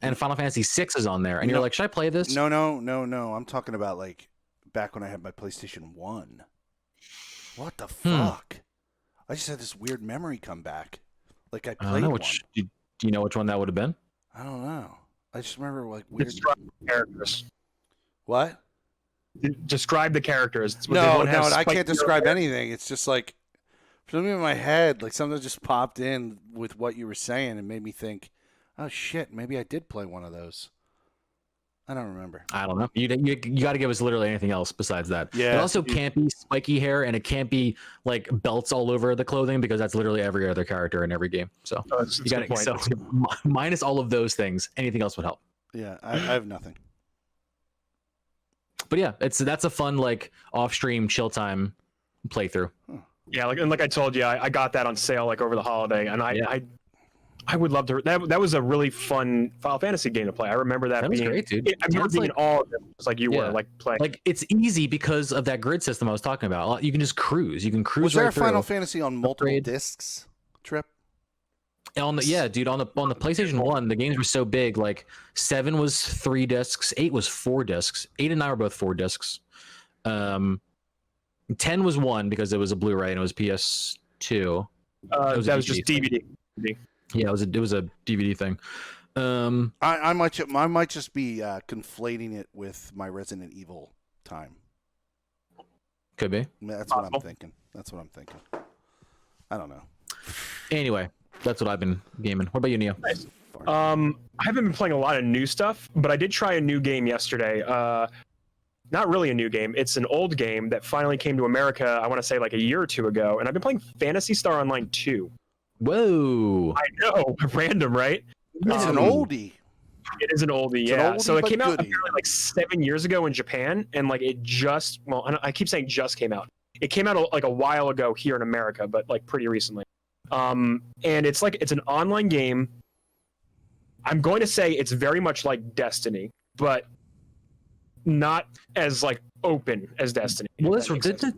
and Final Fantasy VI is on there, and you're like, "Should I play this?" No. I'm talking about like back when I had my PlayStation 1. What the fuck? I just had this weird memory come back. Like I played one. Do you know which one that would have been? I don't know. I just remember like weird characters. What? Describe the characters. No, I can't describe anything. It's just like something in my head, like something just popped in with what you were saying and made me think, oh shit, maybe I did play one of those. I don't remember. I don't know. You got to give us literally anything else besides that. Yeah. It also can't be spiky hair, and it can't be like belts all over the clothing, because that's literally every other character in every game. So you got to. So minus all of those things, anything else would help. Yeah, I have nothing. But yeah, that's a fun like off-stream chill time playthrough. Yeah, like I told you, I got that on sale like over the holiday, and I would love to. That was a really fun Final Fantasy game to play. I remember that was being great, dude. I remember being in all of them, just like you were, like playing. Like it's easy because of that grid system I was talking about. You can just cruise. You can cruise. Was there right a Final Fantasy on multiple discs? Trip. On the dude, on the PlayStation 1, the games were so big. Like 7 was 3 discs, 8 was 4 discs, 8 and 9 were both 4 discs. 10 was 1 because it was a Blu-ray and it was PS2. That was just DVD. Yeah, it was a DVD thing. I might just be conflating it with my Resident Evil time. Could be. That's what I'm thinking. I don't know. Anyway, that's what I've been gaming. What about you, Neo? Nice. I haven't been playing a lot of new stuff, but I did try a new game yesterday. Not really a new game. It's an old game that finally came to America, I want to say like a year or two ago, and I've been playing Phantasy Star Online 2. Whoa. I know. Random, right? It's an oldie. It is an oldie, yeah. So it came out goodie. apparently like 7 years ago in Japan, and like it just, well, I keep saying just came out. It came out like a while ago here in America, but like pretty recently. And it's an online game. I'm going to say it's very much like Destiny, but not as like open as Destiny. Well, didn't it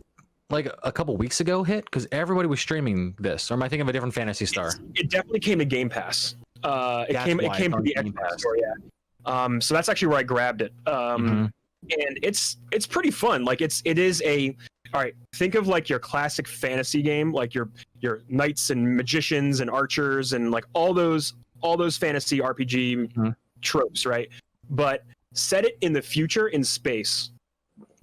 like a couple weeks ago hit? Because everybody was streaming this. Or am I thinking of a different Phantasy Star? It definitely came to Game Pass. It came to the Xbox Store, yeah. So that's actually where I grabbed it. And it's pretty fun. Like it is all right, think of like your classic fantasy game, like your knights and magicians and archers and like all those fantasy RPG tropes, right? But set it in the future in space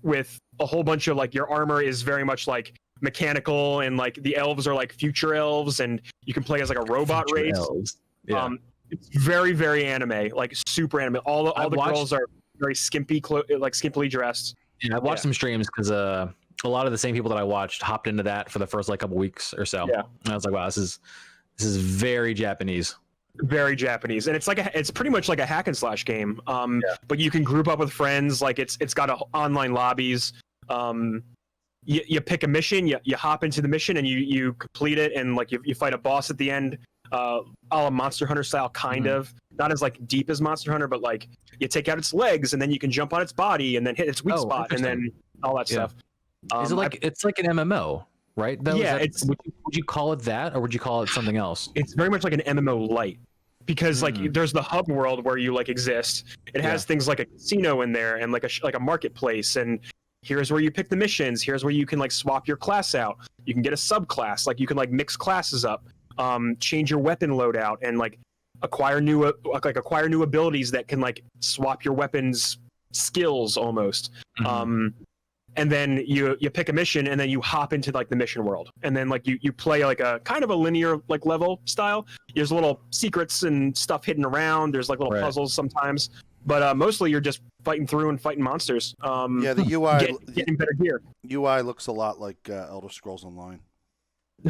with a whole bunch of like your armor is very much like mechanical, and like the elves are like future elves, and you can play as like a robot Future race. elves. Yeah. It's very, very anime, like super anime. All the watched- girls are very skimpily dressed. Yeah, I watched Yeah. some streams because a lot of the same people that I watched hopped into that for the first like couple weeks or so. Yeah. And I was like, wow, this is very Japanese. Very Japanese, and it's pretty much like a hack and slash game. But you can group up with friends. Like it's got online lobbies. You pick a mission, you hop into the mission, and you complete it, and like you fight a boss at the end, a la Monster Hunter style, kind of. Not as like deep as Monster Hunter, but like you take out its legs, and then you can jump on its body, and then hit its weak spot, and then all that Yeah. stuff. Is it like it's like an MMO, right? Though? Yeah, would you call it that, or would you call it something else? It's very much like an MMO light, because like Mm. there's the hub world where you like exist. It has things like a casino in there, and like a marketplace, and here's where you pick the missions. Here's where you can like swap your class out. You can get a subclass. Like you can like mix classes up, change your weapon loadout, and like acquire new abilities that can like swap your weapons skills almost. Mhm. And then you pick a mission, and then you hop into like the mission world, and then like you play like a kind of a linear like level style. There's little secrets and stuff hidden around. There's like little Right. puzzles sometimes, but mostly you're just fighting through and fighting monsters. Yeah, the UI getting better gear. UI looks a lot like Elder Scrolls Online.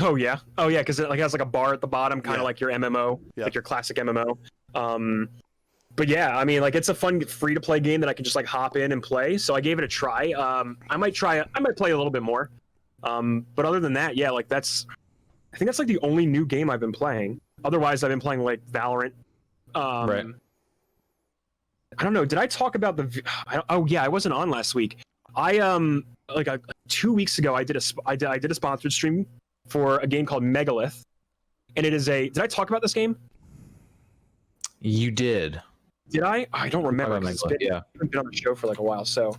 Oh yeah, because it like has like a bar at the bottom, kind of Yeah. like your MMO, Yeah. like your classic MMO. But yeah, I mean, like it's a fun free to play game that I can just like hop in and play. So I gave it a try. I might play a little bit more. But other than that, yeah, like I think that's like the only new game I've been playing. Otherwise, I've been playing like Valorant. Right. I don't know. Did I talk about oh yeah, I wasn't on last week. I 2 weeks ago I did a sponsored stream for a game called Megalith, and it is did I talk about this game? You did. Did I? I don't remember. About 'Cause Megalith, I yeah. haven't been on the show for like a while, so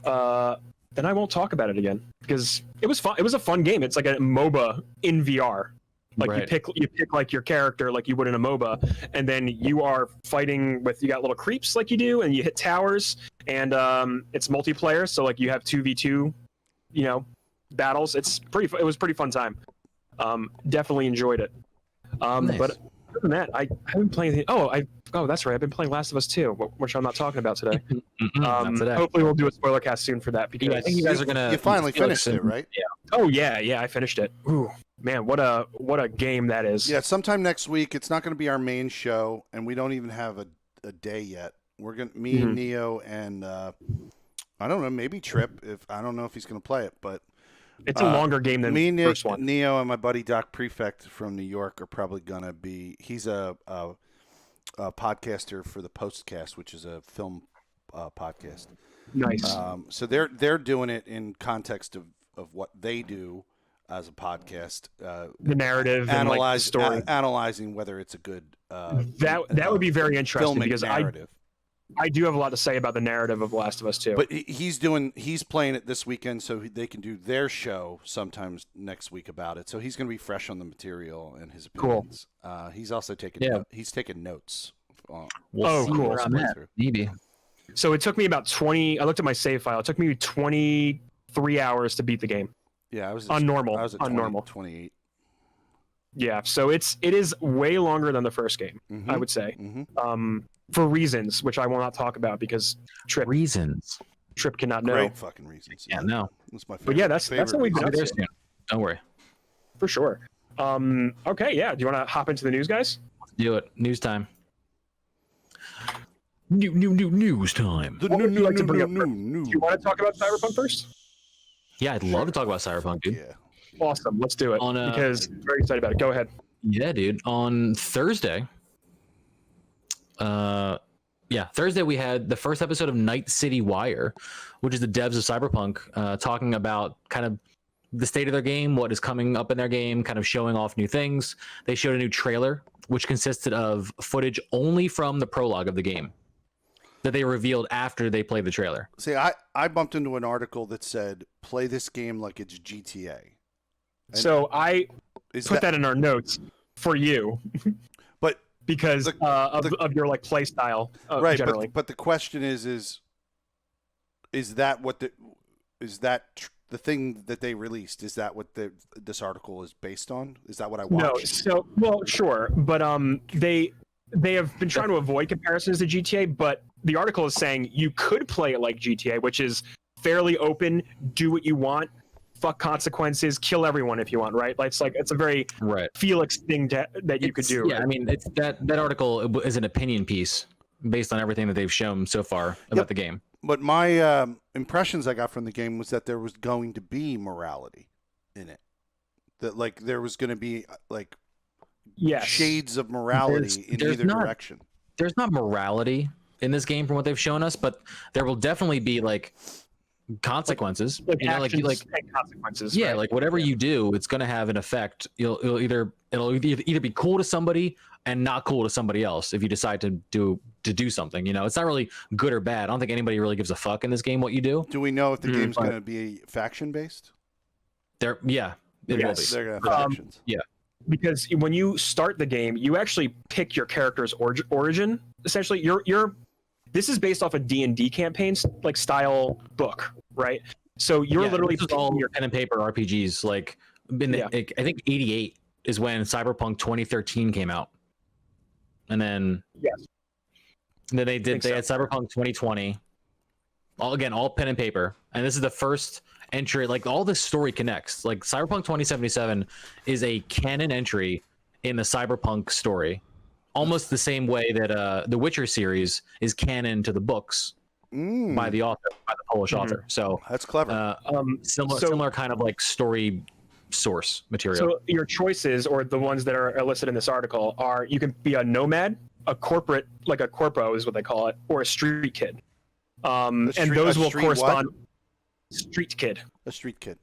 then I won't talk about it again because it was fun. It was a fun game. It's like a MOBA in VR. Like Right. you pick like your character like you would in a MOBA, and then you are fighting with you got little creeps like you do, and you hit towers, and it's multiplayer, so like you have 2v2, battles. It was pretty fun time. Definitely enjoyed it. Nice. But other than that, I haven't played anything. Oh, that's right. I've been playing Last of Us 2, which I'm not talking about today. Not today. Hopefully, we'll do a spoiler cast soon for that because Yeah, I think you guys are gonna. You finally Felix finished it, and- right? Yeah. Oh yeah, I finished it. Ooh, man, what a game that is. Yeah, sometime next week. It's not going to be our main show, and we don't even have a day yet. We're gonna Mm-hmm. Neo, and I don't know, maybe Trip. I don't know if he's going to play it, but It's a longer game than me, the first one. Neo, and my buddy Doc Prefect from New York are probably going to be. He's a podcaster for the Postcast, which is a film podcast. Nice. So they're doing it in context of what they do as a podcast. The narrative and like the story. Analyzing whether it's a good that would be very interesting filmic because narrative. I do have a lot to say about the narrative of Last of Us 2. But he's playing it this weekend, so they can do their show sometimes next week about it. So he's going to be fresh on the material and his Cool. opinions. He's also taking he's taking notes. We'll see cool. where I'm at. Maybe. So it took me about 20. I looked at my save file. It took me 23 hours to beat the game. Yeah, I was On normal. I was at On normal. 28. Yeah, so it is way longer than the first game, Mhm. I would say. Mm-hmm. For reasons which I will not talk about because Trip Reasons. cannot know. Great fucking reasons. Yeah, no. That's my favorite. But yeah, that's what we've been I'll up be there to, soon. Don't worry. for sure. Okay, yeah. Do you want to hop into the news, guys? Do it. News time. News time. The What would you like to bring up new. Do you want to talk about Cyberpunk first? Yeah, I'd love to talk about Cyberpunk, dude. Yeah. Awesome, let's do it. Because I'm very excited about it. Go ahead. Yeah, dude. On Thursday, Thursday we had the first episode of Night City Wire, which is the devs of Cyberpunk, talking about kind of the state of their game, what is coming up in their game, kind of showing off new things. They showed a new trailer, which consisted of footage only from the prologue of the game that they revealed after they played the trailer. See, I bumped into an article that said, play this game like it's GTA. And So I is put that in our notes for you But because of your like play style right, generally. but the question is that what the is that the thing that they released, is that what this article is based on? Is that what I No, watched? so well, sure, but they have been trying to avoid comparisons to GTA, but the article is saying you could play it like GTA, which is fairly open, do what you want, fuck consequences, kill everyone if you want, right? Like it's a very Right. Felix thing that you could do. Yeah, I mean, it's that article is an opinion piece based on everything that they've shown so far about the game. But my impressions I got from the game was that there was going to be morality in it. That like there was going to be like Yes. shades of morality in there's either not- direction. There's not morality in this game from what they've shown us, but there will definitely be like consequences. Like you know, actions like and consequences. yeah, right? like whatever you do, it's going to have an effect. It'll either be cool to somebody and not cool to somebody else if you decide to do something. You know, it's not really good or bad. I don't think anybody really gives a fuck in this game what you do. Do we know if the game's but- going to be faction based? It Yes. will be. They're going to have factions. Because when you start the game, you actually pick your character's origin. Essentially, this is based off a D&D campaign like style book, right? So you're Yeah, literally this is picking all your pen and paper RPGs. Like, I think 88 is when Cyberpunk 2013 came out, and then Yes. then they think had Cyberpunk 2020. All pen and paper, and this is the first entry. Like all this story connects. Like Cyberpunk 2077 is a canon entry in the Cyberpunk story, almost the same way that the Witcher series is canon to the books by the author, by the Polish author. So That's clever. similar kind of like story source material. So your choices, or the ones that are listed in this article, are you can be a nomad, a corporate, like a corpo is what they call it, or a street kid. And those will correspond. Street kid. A street kid.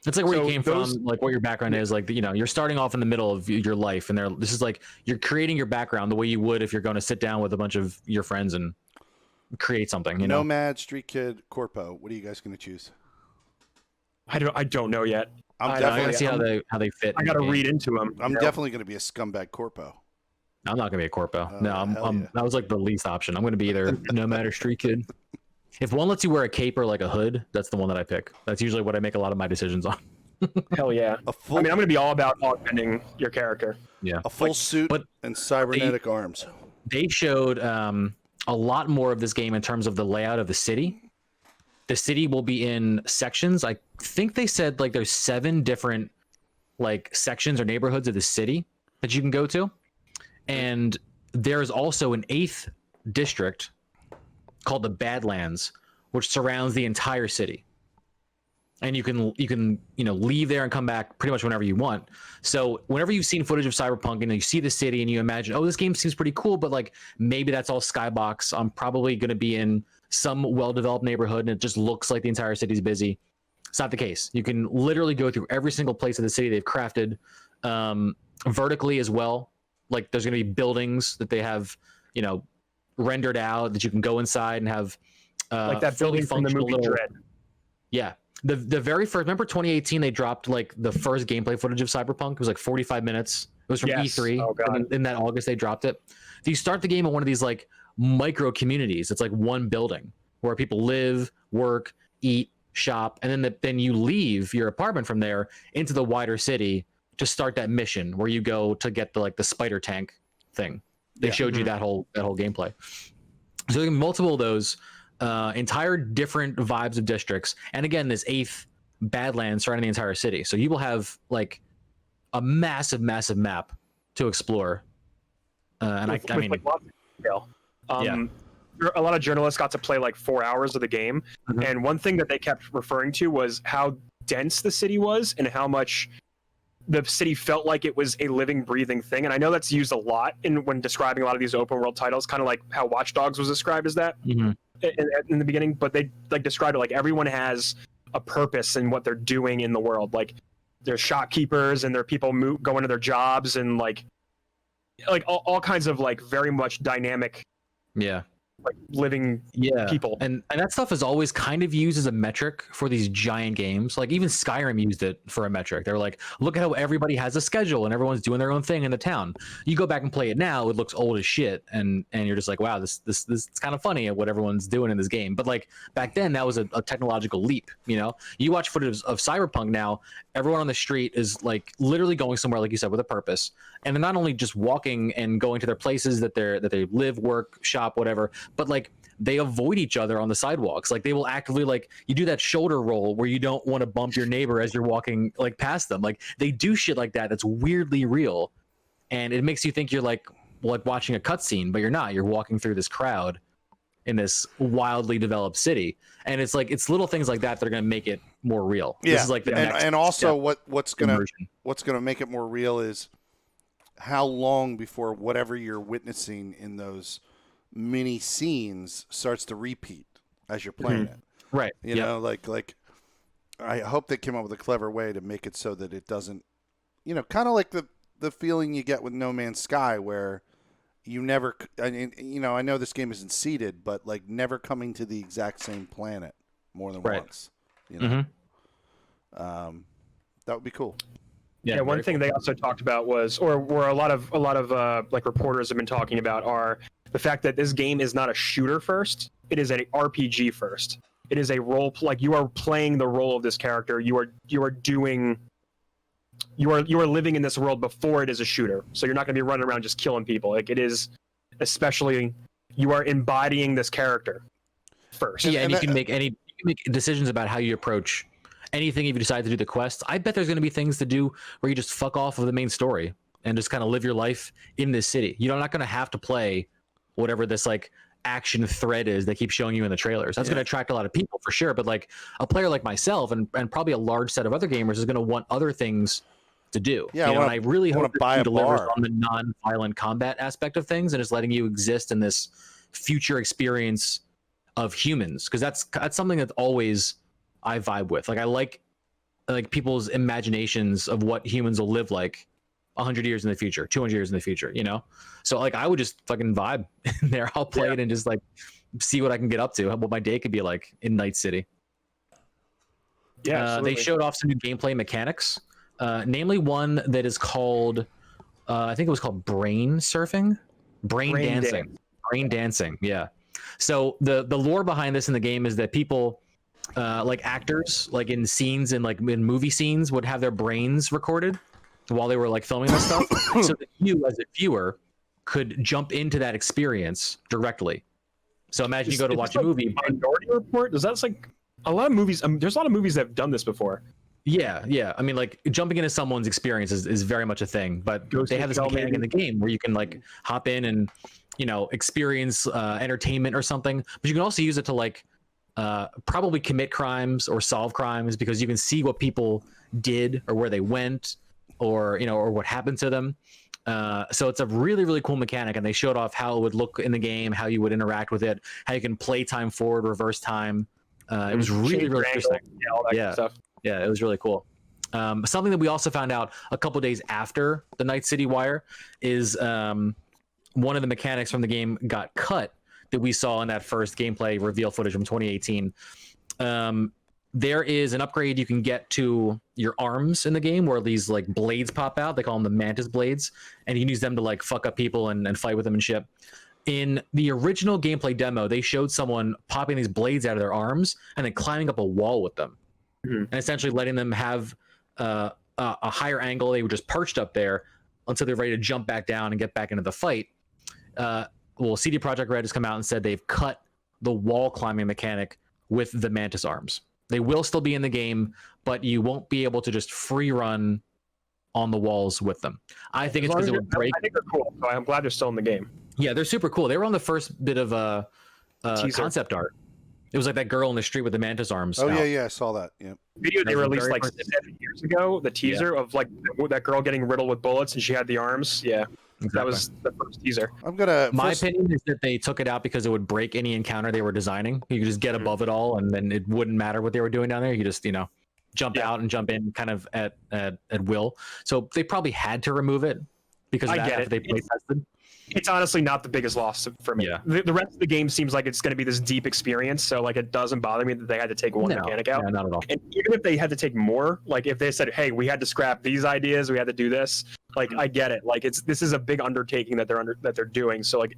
It's like where So you came those- from, like what your background is. Like you're starting off in the middle of your life, and this is like you're creating your background the way you would if you're going to sit down with a bunch of your friends and create something. You know, Nomad, street kid, corpo. What are you guys going to choose? I don't know yet. I'm I I definitely gotta see how they fit. I in got to the game. read into them. I'm definitely going to be a scumbag corpo. I'm not gonna be a corpo. No, hell yeah. that was like the least option. I'm gonna be either nomad or street kid. If one lets you wear a cape or like a hood, that's the one that I pick. That's usually what I make a lot of my decisions on. Hell yeah. A full, I mean, I'm going to be all about augmenting your character. Yeah. a full suit but and cybernetic arms. They showed a lot more of this game in terms of the layout of the city. The city will be in sections. I think they said like there's 7 different like sections or neighborhoods of the city that you can go to. And there's also an 8th district called the Badlands, which surrounds the entire city. And you can leave there and come back pretty much whenever you want. So whenever you've seen footage of Cyberpunk and you see the city and you imagine, oh, this game seems pretty cool, but like maybe that's all skybox. I'm probably going to be in some well-developed neighborhood and it just looks like the entire city's busy. It's not the case. You can literally go through every single place of the city they've crafted vertically as well. Like there's going to be buildings that they have, rendered out that you can go inside and have Like that fully building from the functional movie little- Dread. Yeah. The very first, remember 2018, they dropped like the first gameplay footage of Cyberpunk. It was like 45 minutes. It was from Yes. E3. Oh, God. And in that August, they dropped it. You start the game in one of these like micro communities. It's like one building where people live, work, eat, shop, and then you leave your apartment from there into the wider city to start that mission where you go to get the spider tank thing. They showed you that whole gameplay. So there can be multiple of those. Entire different vibes of districts, and again, this 8th Badlands surrounding the entire city. So you will have like a massive map to explore. And With, I mean, like, lots of detail. A lot of journalists got to play like 4 hours of the game, Mhm. and one thing that they kept referring to was how dense the city was and how much the city felt like it was a living, breathing thing. And I know that's used a lot when describing a lot of these open world titles, kind of like how Watch Dogs was described as that mhm. in the beginning. But they like described it like everyone has a purpose in what they're doing in the world. Like there's shopkeepers and there are people going to their jobs and like all kinds of like very much dynamic Yeah. like living people. And that stuff is always kind of used as a metric for these giant games. Like even Skyrim used it for a metric. They're like, look at how everybody has a schedule and everyone's doing their own thing in the town. You go back and play it now, it looks old as shit, and you're just like, wow, this is kind of funny at what everyone's doing in this game. But like back then, that was a technological leap. You know, you watch footage of Cyberpunk now, everyone on the street is like literally going somewhere, like you said, with a purpose, and they're not only just walking and going to their places that they live, work, shop, whatever, but like they avoid each other on the sidewalks. Like they will actively, like, you do that shoulder roll where you don't want to bump your neighbor as you're walking like past them. Like they do shit like that that's weirdly real, and it makes you think you're like watching a cutscene, but you're not. You're walking through this crowd in this wildly developed city, and it's like it's little things like that that are going to make it more real. Yeah, this is like the next and also step what's immersion. gonna make it more real is how long before whatever you're witnessing in those mini scenes starts to repeat as you're playing it. Right. You know, like I hope they came up with a clever way to make it so that it doesn't, you know, kind of like the feeling you get with No Man's Sky, where you never, you know, I know this game isn't seeded, but like never coming to the exact same planet more than once. You know, that would be cool. Yeah, one thing they also talked about was, or a lot of like reporters have been talking about, are the fact that this game is not a shooter first; it is an RPG first. It is a role, like you are playing the role of this character. You are living in this world before it is a shooter. So you're not going to be running around just killing people. Like it is, especially you are embodying this character first. Yeah, and you can make decisions about how you approach anything if you decide to do the quest. I bet there's going to be things to do where you just fuck off of the main story and just kind of live your life in this city. You're not going to have to play whatever this like action thread is they keep showing you in the trailers. That's going to attract a lot of people for sure. But like a player like myself and probably a large set of other gamers is going to want other things to do. Yeah, and I really hope buy it a delivers bar on the non-violent combat aspect of things and is letting you exist in this future experience of humans, because that's something that always I vibe with. Like I like people's imaginations of what humans will live like 100 years in the future, 200 years in the future, you know? So like I would just fucking vibe in there. I'll play it and just like see what I can get up to, what my day could be like in Night City. Yeah, they showed off some new gameplay mechanics, namely one that is called, I think it was called brain surfing, brain dancing. Yeah. So the lore behind this in the game is that people, like actors, like in scenes and like in movie scenes, would have their brains recorded while they were like filming this stuff, so that you as a viewer could jump into that experience directly. So imagine you go to watch a movie. Minority Report? Does that's like a lot of movies? There's a lot of movies that have done this before. Yeah. I mean, like jumping into someone's experience is very much a thing, but they have this mechanic in the game where you can like hop in and, you know, experience entertainment or something, but you can also use it to like probably commit crimes or solve crimes, because you can see what people did or where they went, or you know, or what happened to them. So it's a really, really cool mechanic, and they showed off how it would look in the game, how you would interact with it, how you can play time forward, reverse time. It was really, really interesting. Yeah, it was really cool. Something that we also found out a couple days after the Night City Wire is one of the mechanics from the game got cut that we saw in that first gameplay reveal footage from 2018. There is an upgrade you can get to your arms in the game where these like blades pop out. They call them the mantis blades, and you can use them to like fuck up people and fight with them and shit. In the original gameplay demo, they showed someone popping these blades out of their arms and then climbing up a wall with them, and essentially letting them have a higher angle. They were just perched up there until they're ready to jump back down and get back into the fight. Well, CD Projekt Red has come out and said they've cut the wall climbing mechanic with the mantis arms. They will still be in the game, but you won't be able to just free run on the walls with them. I think it's because it would break. I think they're cool, so I'm glad they're still in the game. Yeah, they're super cool. They were on the first bit of concept art. It was like that girl in the street with the mantis arms. Oh yeah, I saw that. Yeah. Video they released like 7 years ago. The teaser of like that girl getting riddled with bullets and she had the arms. Yeah. Exactly. That was the first teaser. My opinion is that they took it out because it would break any encounter they were designing. You could just get above it all, and then it wouldn't matter what they were doing down there. You just, you know, jump out and jump in kind of at will. So they probably had to remove it because of that after they play tested. it's honestly not the biggest loss for me. Yeah. The rest of the game seems like it's going to be this deep experience, so like it doesn't bother me that they had to take one mechanic out. No, not at all. And even if they had to take more, like if they said, "Hey, we had to scrap these ideas, we had to do this," like I get it. Like this is a big undertaking that they're doing. So like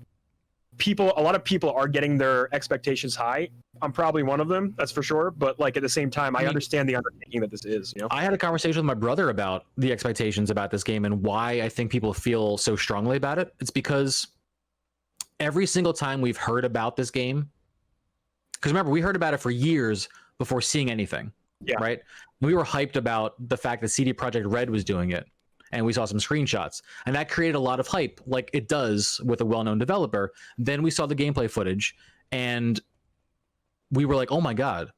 a lot of people are getting their expectations high. I'm probably one of them, that's for sure. But like at the same time, I understand the undertaking that this is. You know, I had a conversation with my brother about the expectations about this game and why I think people feel so strongly about it. It's because every single time we've heard about this game, because remember, we heard about it for years before seeing anything. Yeah. Right. We were hyped about the fact that CD Projekt Red was doing it, and we saw some screenshots, and that created a lot of hype, like it does with a well-known developer. Then we saw the gameplay footage, and we were like, "Oh my god,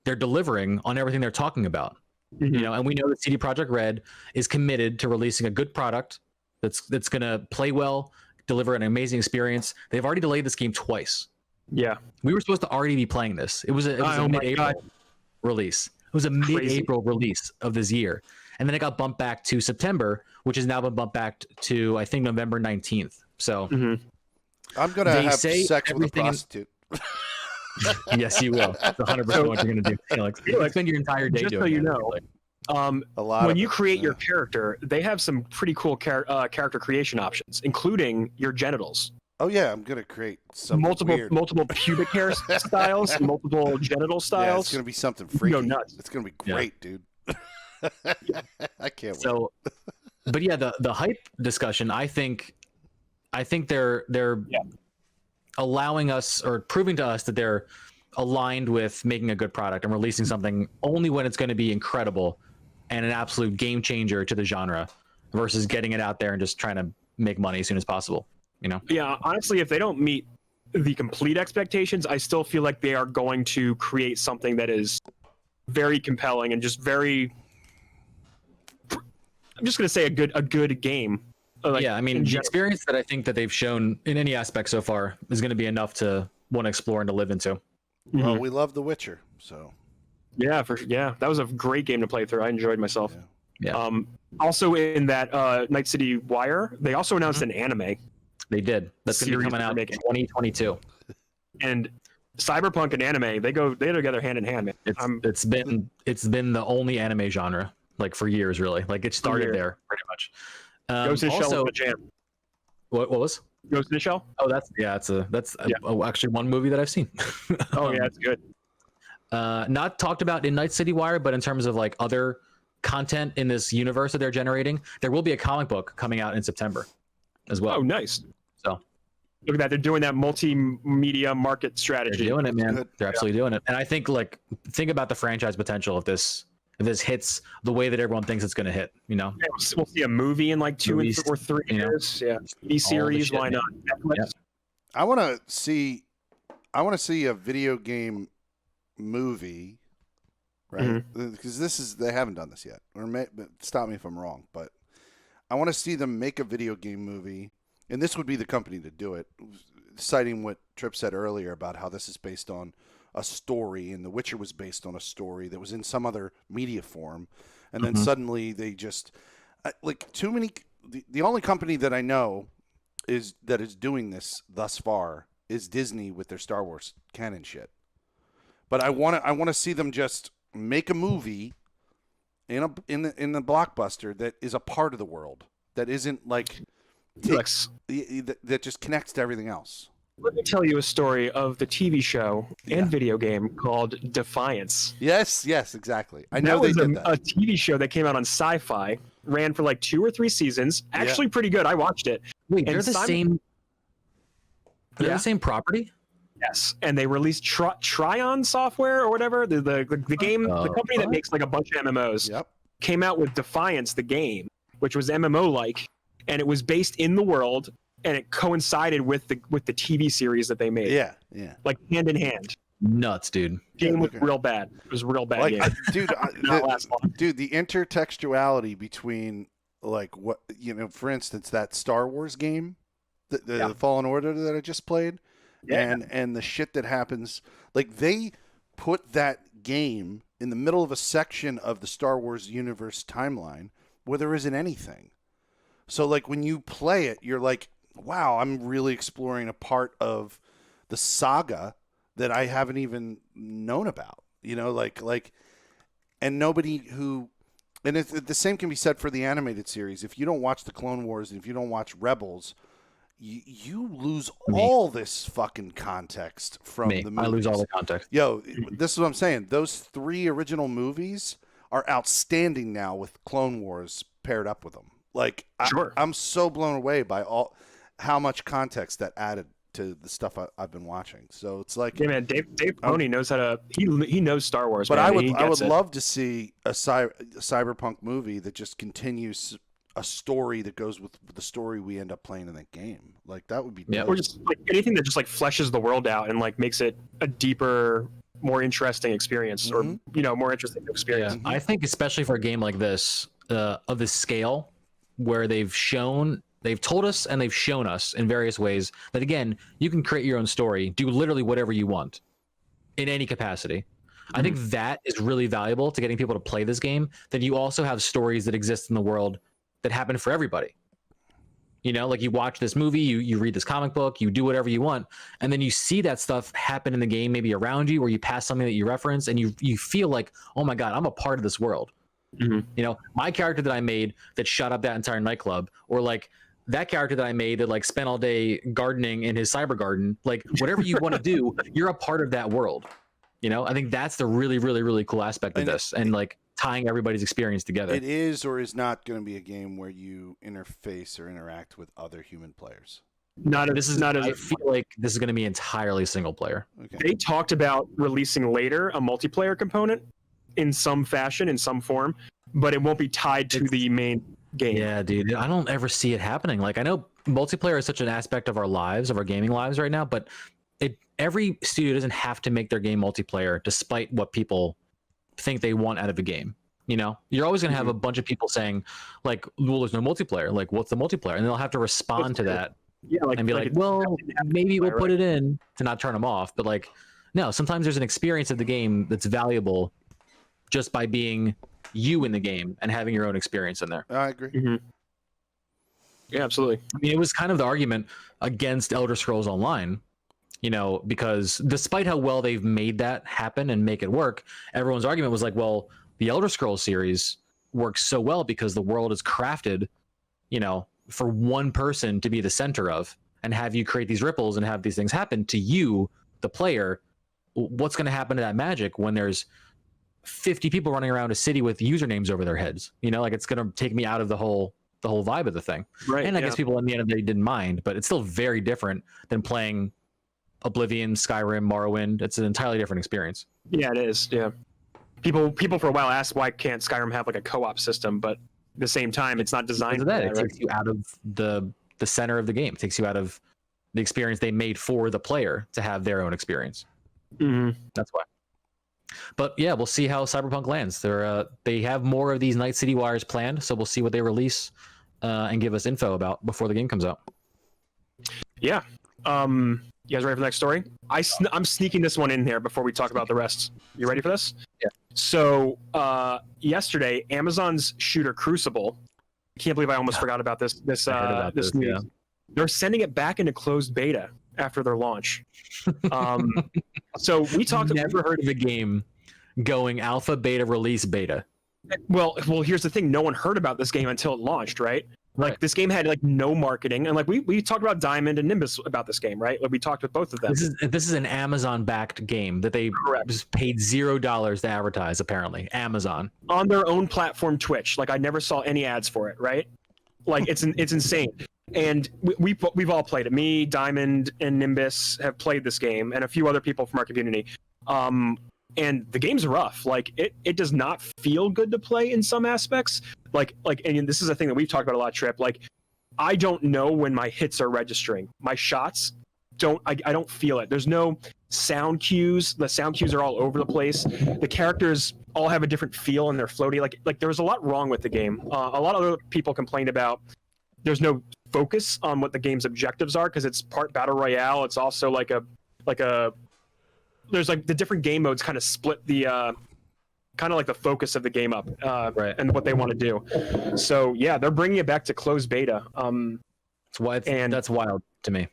they're delivering on everything they're talking about." Mhm. You know, and we know that CD Projekt Red is committed to releasing a good product that's going to play well, deliver an amazing experience. They've already delayed this game twice. Yeah. We were supposed to already be playing this. It was a Oh my mid-April release. It was a mid-April release of this year, and then it got bumped back to September, which has now been bumped back to I think November 19th. So Mhm. I'm gonna They have say sex with a everything in- prostitute. yes, you will. It's 100% what you're going to do. Felix, you spend your entire day Just doing so you it. know, A lot. when of you it, create yeah. your character, they have some pretty cool character creation options, including your genitals. Oh yeah, I'm gonna create some multiple weird. pubic hair styles, multiple genital Yeah, styles. it's gonna be something You freaky. go nuts. It's gonna be Yeah. great, dude. I can't wait. So, but yeah, the hype discussion, I think they're Yeah. allowing us or proving to us that they're aligned with making a good product and releasing something only when it's going to be incredible and an absolute game changer to the genre versus getting it out there and just trying to make money as soon as possible. You know? Yeah, honestly, if they don't meet the complete expectations, I still feel like they are going to create something that is very compelling and just very. I'm just going to say a good game. Like, Yeah, I mean, in the general. experience that I think that they've shown in any aspect so far is going to be enough to want to explore and to live into. Well, Mhm. we love The Witcher, so Yeah, that was a great game to play through. I enjoyed myself. yeah. Yeah. Also in that Night City Wire, they also announced an anime, They did. That's going to be Series coming that out they're in making. 2022. and cyberpunk and anime they go together hand in hand, man. It's been the only anime genre like for years, really. Like it started years. there pretty much. Ghost in the Shell Also, was a jam. what was? Ghost in the Shell. Oh, that's Yeah. actually one movie that I've seen. Oh yeah, it's good. Not talked about in Night City Wire, but in terms of like other content in this universe that they're generating, there will be a comic book coming out in September as well. Oh, nice. So Look at that. They're doing that multimedia market they're strategy. doing it, man. Good. They're absolutely doing it. And I think think about the franchise potential if this hits the way that everyone thinks it's going to hit. You know, Yeah, we'll see a movie in like 2 Movies, or 3 you know. years. Yeah. TV series. shit, Why man. not? Netflix. Yep. I want to see a video game movie, right? Because they haven't done this yet. But stop me if I'm wrong, but I want to see them make a video game movie, and this would be the company to do it. Citing what Tripp said earlier about how this is based on a story, and The Witcher was based on a story that was in some other media form, and then suddenly they just like too many. The only company that I know is doing this thus far is Disney with their Star Wars canon shit. But I want to see them just make a movie in the blockbuster that is a part of the world that isn't like Felix, that just connects to everything else. let me tell you a story of the TV show Yeah. and video game called Defiance. Yes, exactly. I know That they was did that. a TV show that came out on Sci-Fi, ran for like 2 or 3 seasons. Actually, pretty good. I watched it. wait, And they're the Simon- same. They're Yeah. the same property. Yes, and they released Trion Software or whatever. The game, the company that what? makes like a bunch of MMOs, Yep. came out with Defiance, the game, which was MMO like, and it was based in the world, and it coincided with the TV series that they made. Yeah. Like hand in hand. Nuts, dude. Game was okay. real bad. It was a real bad Like, game. dude, Not last long. the intertextuality between like what for instance, that Star Wars game, the Fallen Order that I just played, Yeah. and the shit that happens, like they put that game in the middle of a section of the Star Wars universe timeline where there isn't anything. So like when you play it, you're like, wow, I'm really exploring a part of the saga that I haven't even known about. You know, like, and nobody who, and the same can be said for the animated series. If you don't watch the Clone Wars and if you don't watch Rebels, you lose all this fucking context from the movies. I lose all the context. Yo, this is what I'm saying. Those 3 original movies are outstanding now with Clone Wars paired up with them. Like, Sure. I'm so blown away by how much context that added to the stuff I've been watching. So it's like, Yeah, man, Dave Filoni knows how to. He knows Star Wars. but man. I would love to see a cyberpunk movie that just continues a story that goes with the story we end up playing in that game. Like, that would be dope. Or just like anything that just like fleshes the world out and like makes it a deeper, more interesting experience, or more interesting to experience. I think especially for a game like this, of this scale, where they've told us and they've shown us in various ways that, again, you can create your own story, do literally whatever you want in any capacity. I think that is really valuable to getting people to play this game. That you also have stories that exist in the world that happen for everybody. You know, like, you watch this movie, you read this comic book, you do whatever you want, and then you see that stuff happen in the game, maybe around you, or you pass something that you reference, and you feel like, oh my God, I'm a part of this world. You know, my character that I made that shot up that entire nightclub, or like that character that I made that like spent all day gardening in his cyber garden, like whatever you want to do, you're a part of that world. You know, I think that's the really, really, really cool aspect of this, and like tying everybody's experience together. It is or is not going to be a game where you interface or interact with other human players. I feel like this is going to be entirely single player. Okay. They talked about releasing later a multiplayer component in some fashion, in some form, but it won't be tied to the main game. Yeah, dude, I don't ever see it happening. Like, I know multiplayer is such an aspect of our lives, of our gaming lives right now, but every studio doesn't have to make their game multiplayer despite what people think they want out of a game. You know, you're always going to have a bunch of people saying like, well, there's no multiplayer. Like, what's the multiplayer? And they'll have to respond to that. Yeah, and be like, well, maybe we'll put it in to not turn them off. But like, no, sometimes there's an experience of the game that's valuable just by being you in the game and having your own experience in there. I agree. Yeah, absolutely. I mean, it was kind of the argument against Elder Scrolls Online, you know, because despite how well they've made that happen and make it work, everyone's argument was like, well, the Elder Scrolls series works so well because the world is crafted, you know, for one person to be the center of, and have you create these ripples and have these things happen to you, the player. What's going to happen to that magic when there's 50 people running around a city with usernames over their heads? You know, like, it's going to take me out of the whole vibe of the thing. Right. And I guess people in the end of the day didn't mind, but it's still very different than playing Oblivion, Skyrim, Morrowind. It's an entirely different experience. Yeah, it is. Yeah. People for a while asked, why can't Skyrim have like a co-op system? But at the same time, it's not designed for that. It takes you out of the center of the game. It takes you out of the experience they made for the player to have their own experience. That's why. But yeah, we'll see how Cyberpunk lands. They have more of these Night City wires planned, so we'll see what they release and give us info about before the game comes out. Yeah. You guys ready for the next story? I'm sneaking this one in here before we talk about the rest. You ready for this? Yeah. So yesterday, Amazon's shooter Crucible. I can't believe I almost forgot about this news. Yeah. They're sending it back into closed beta after their launch. So we talked. Never heard of a game going alpha, beta, release, beta. Well, here's the thing. No one heard about this game until it launched, right? Like, this game had like no marketing, and like we talked about Diamond and Nimbus about this game, right? Like, we talked with both of them. This is an Amazon-backed game that they just paid $0 to advertise. Apparently, Amazon on their own platform, Twitch. Like, I never saw any ads for it, right? Like, it's insane. And we've all played it. Me, Diamond, and Nimbus have played this game, and a few other people from our community. And the game's rough. Like, it does not feel good to play in some aspects. Like, and this is a thing that we've talked about a lot, Trip. Like, I don't know when my hits are registering. My shots I don't feel it. There's no sound cues. The sound cues are all over the place. The characters all have a different feel and they're floaty. Like there was a lot wrong with the game. A lot of other people complained about there's no focus on what the game's objectives are because it's part battle royale. It's also like a there's like the different game modes kind of split the kind of like the focus of the game up right. and what they want to do. So yeah, they're bringing it back to closed beta. That's wild to me.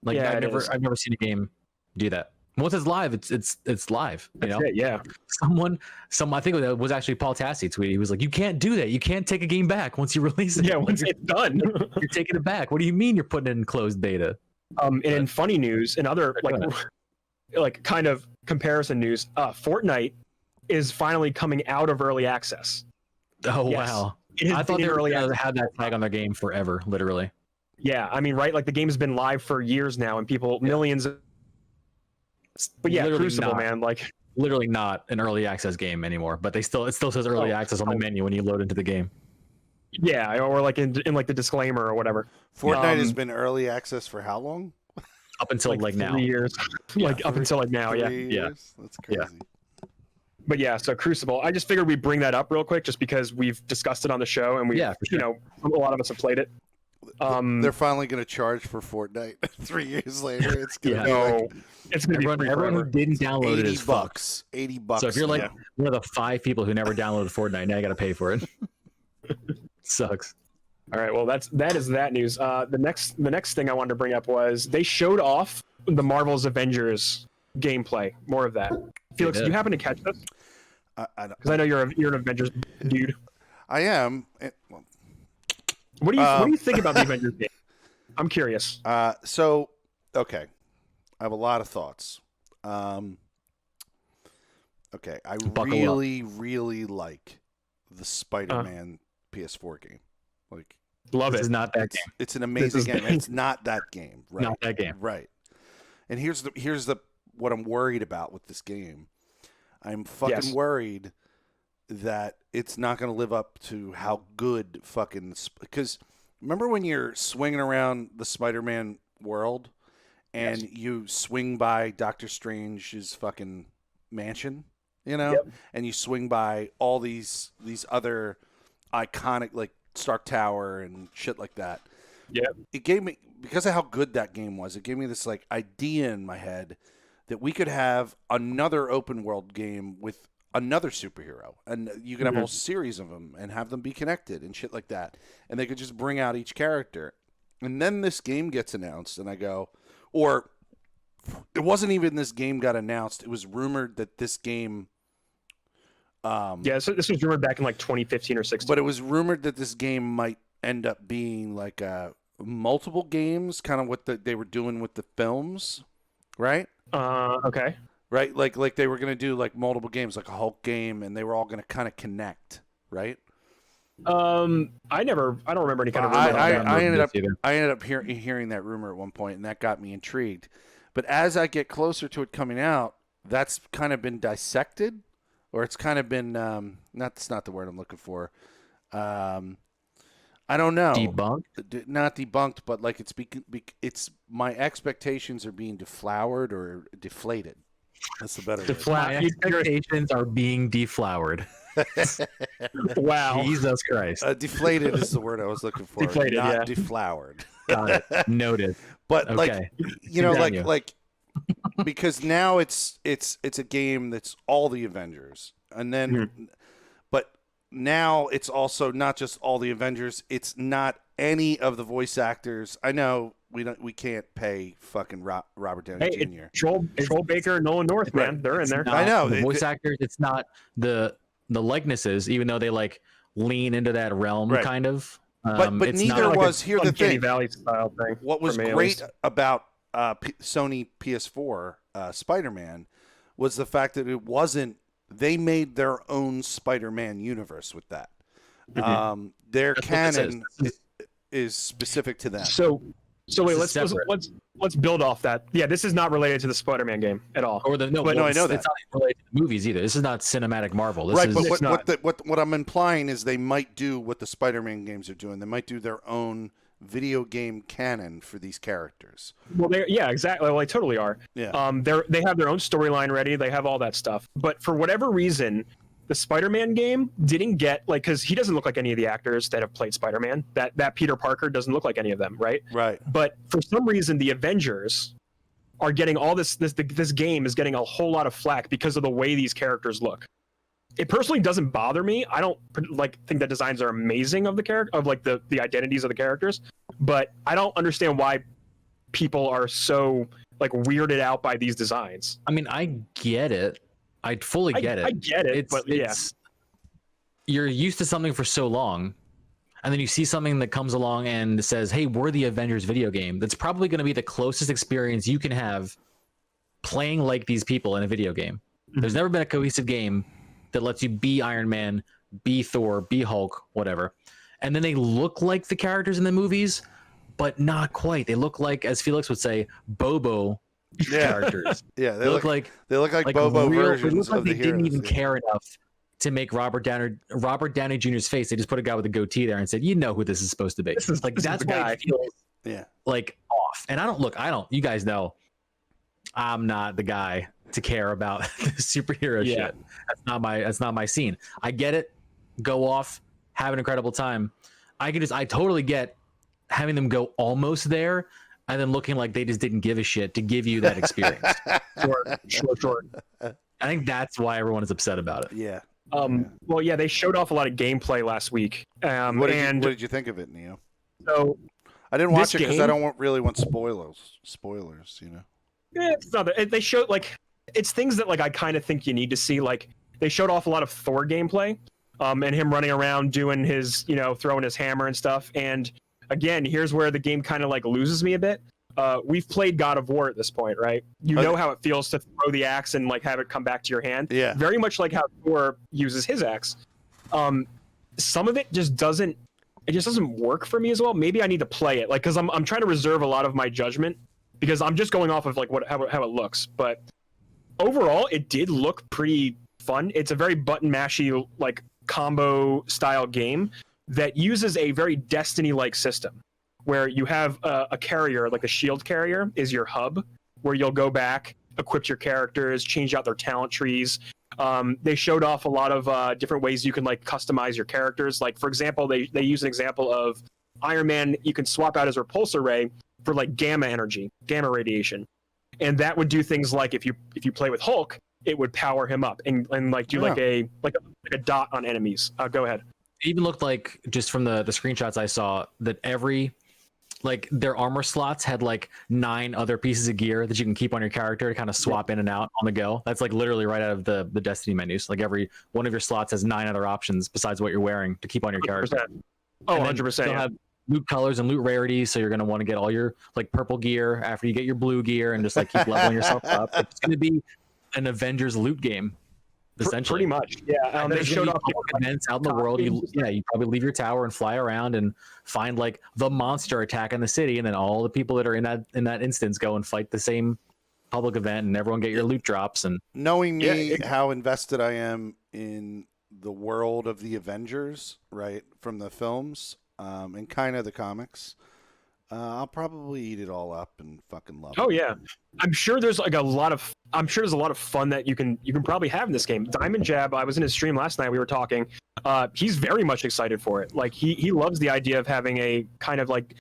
Like Yeah, I've never seen a game do that. Once it's live, it's live. You know, yeah. I think it was actually Paul Tassi tweeted. He was like, "You can't do that. You can't take a game back once you release it. Yeah, once it's done, you're taking it back. What do you mean you're putting it in closed beta?" And in funny news and other like kind of comparison news, Fortnite is finally coming out of early access. Oh Yes. wow! It has I thought been they in were early gonna access. have that tag on their game forever, literally. Yeah, I mean, right? Like the game has been live for years now, and people millions. But yeah, Literally Crucible, not. man, like Literally not an early access game anymore, but it still says early access on the menu when you load into the game. yeah, or like in like the disclaimer or whatever. Fortnite has been early access for how long? Up until like now. 3 years, like up until like now, yeah. 3 Yeah. years? That's crazy. But yeah, so Crucible, I just figured we'd bring that up real quick, just because we've discussed it on the show, and we, Yeah, for sure. you know, a lot of us have played it. They're finally going to charge for Fortnite 3 years later. It's going to Yeah. be So like it's gonna be free Everyone who forever. didn't download it is fucked. $80. $80. So if you're like yeah. one of the 5 people who never downloaded Fortnite, now you got to pay for it. Sucks. All right, well that is that news. The next thing I wanted to bring up was they showed off the Marvel's Avengers gameplay. More of that. Felix, do did. you happen to catch this? I don't- Because I know you're an Avengers dude. I am. Well, What do you think about the Avengers game? I'm curious. so, okay. I have a lot of thoughts. Okay, I Buckle really like the Spider-Man PS4 game. Like, Love This it. is not that game. it's an amazing is- game. It's not that game, right? Not that game. Right. And here's the what I'm worried about with this game. I'm fucking Yes. worried that it's not going to live up to how good fucking, because remember when you're swinging around the Spider-Man world and you swing by Doctor Strange's fucking mansion, you know, Yep. and you swing by all these other iconic, like Stark Tower and shit like that. Yep. It gave me, because of how good that game was, it gave me this like idea in my head that we could have another open world game with another superhero, and you could have a whole series of them and have them be connected and shit like that, and they could just bring out each character. And then this game gets announced, and I go, or it wasn't even this game got announced, it was rumored that this game Yeah, so this was rumored back in like 2015 or 16. but it was rumored that this game might end up being like multiple games, kind of what they were doing with the films, right? Okay. Right, like they were gonna do like multiple games, like a Hulk game, and they were all gonna kind of connect, right? I don't remember any kind of rumor on that. I ended up hearing that rumor at one point, and that got me intrigued. But as I get closer to it coming out, that's kind of been dissected, or it's kind of been that's not the word I'm looking for. I don't know. Debunked? Not debunked, but like it's my expectations are being deflowered or deflated. That's the better word. My expectations are being deflowered. Wow. Jesus Christ. Deflated is the word I was looking for. Deflated, not yeah. deflowered. Got it. Noted. But Okay. like, you know, Down you. like because now it's a game that's all the Avengers, and then but now it's also not just all the Avengers. It's not any of the voice actors. I know we can't pay fucking Robert Downey Hey, Jr. Troll Baker, Nolan North, man, they're in there. It's not I know. the voice actors. It's not the likenesses, even though they like lean into that realm, Right. kind of. But it's neither not, was here the Uncanny thing. Valley style thing. What was for me, at great least. about Sony PS4 Spider-Man was the fact that it wasn't. They made their own Spider-Man universe with that. Their That's what this canon is. is specific to them. So wait, This is let's build off that. Yeah, this is not related to the Spider-Man game at all. Or the no, But no, I know that. it's not even related to the movies either. This is not cinematic Marvel. This Right, is but It's not. what I'm implying is they might do what the Spider-Man games are doing. They might do their own video game canon for these characters. Well, yeah, exactly. Well, they totally are. Yeah. They have their own storyline ready. They have all that stuff. But for whatever reason, the Spider-Man game didn't get like, because he doesn't look like any of the actors that have played Spider-Man. That Peter Parker doesn't look like any of them, right? Right. But for some reason, the Avengers are getting all this game is getting a whole lot of flack because of the way these characters look. it personally doesn't bother me. I don't like think the designs are amazing of the character, of like the identities of the characters, but I don't understand why people are so like weirded out by these designs. I mean, I get it. I fully get it. I get it, but yeah. You're used to something for so long, and then you see something that comes along and says, "Hey, we're the Avengers video game." That's probably going to be the closest experience you can have playing like these people in a video game. There's never been a cohesive game that lets you be Iron Man, be Thor, be Hulk, whatever. And then they look like the characters in the movies, but not quite. They look like, as Felix would say, Bobo characters. Yeah, They look like Bobo real, versions they look like of the they didn't heroes. even care enough to make Robert Downey Jr.'s face. They just put a guy with a goatee there and said, "You know who this is supposed to be." This is That's the why guy. it feels Yeah. like off. And I don't. You guys know, I'm not the guy to care about the superhero Yeah. shit. That's not my scene. I get it. Go off, have an incredible time. I totally get having them go almost there and then looking like they just didn't give a shit to give you that experience. Sure. I think that's why everyone is upset about it. Yeah. Well, yeah, they showed off a lot of gameplay last week. What did you think of it, Neo? So I didn't watch this it because I game- don't really want spoilers, you know. it's not that they showed like it's things that like I kind of think you need to see. Like they showed off a lot of Thor gameplay, and him running around doing his, throwing his hammer and stuff. And again, here's where the game kind of like loses me a bit. We've played God of War at this point, right? You know how it feels to throw the axe and like have it come back to your hand. Yeah. Very much like how Thor uses his axe. Some of it just doesn't work for me as well. Maybe I need to play it, like, because I'm trying to reserve a lot of my judgment because I'm just going off of like how it looks. But overall, it did look pretty fun. It's a very button mashy like combo style game that uses a very Destiny-like system, where you have a carrier, like a shield carrier is your hub, where you'll go back, equip your characters, change out their talent trees. They showed off a lot of different ways you can like customize your characters. Like, for example, they use an example of Iron Man. You can swap out his repulsor ray for like gamma radiation. And that would do things like if you play with Hulk, it would power him up and like do like a dot on enemies. Go ahead. It even looked like, just from the screenshots I saw, that their armor slots had like 9 other pieces of gear that you can keep on your character to kind of swap in and out on the go. That's like literally right out of the Destiny menus. Like every one of your slots has 9 other options besides what you're wearing to keep on your character. 100%. Oh, And then 100%. They'll have loot colors and loot rarities, so you're going to want to get all your like purple gear after you get your blue gear and just like keep leveling yourself up. It's going to be an Avengers loot game, essentially. Pretty much, yeah. They There's showed gonna off be public events out in the world. You probably leave your tower and fly around and find like the monster attack in the city, and then all the people that are in that instance go and fight the same public event, and everyone get your loot drops. And Knowing me, how invested I am in the world of the Avengers, right, from the films, and kind of the comics, I'll probably eat it all up and fucking love it. Oh yeah, I'm sure there's a lot of fun that you can probably have in this game. Diamond Jab, I was in his stream last night. We were talking. He's very much excited for it. Like he loves the idea of having a kind of like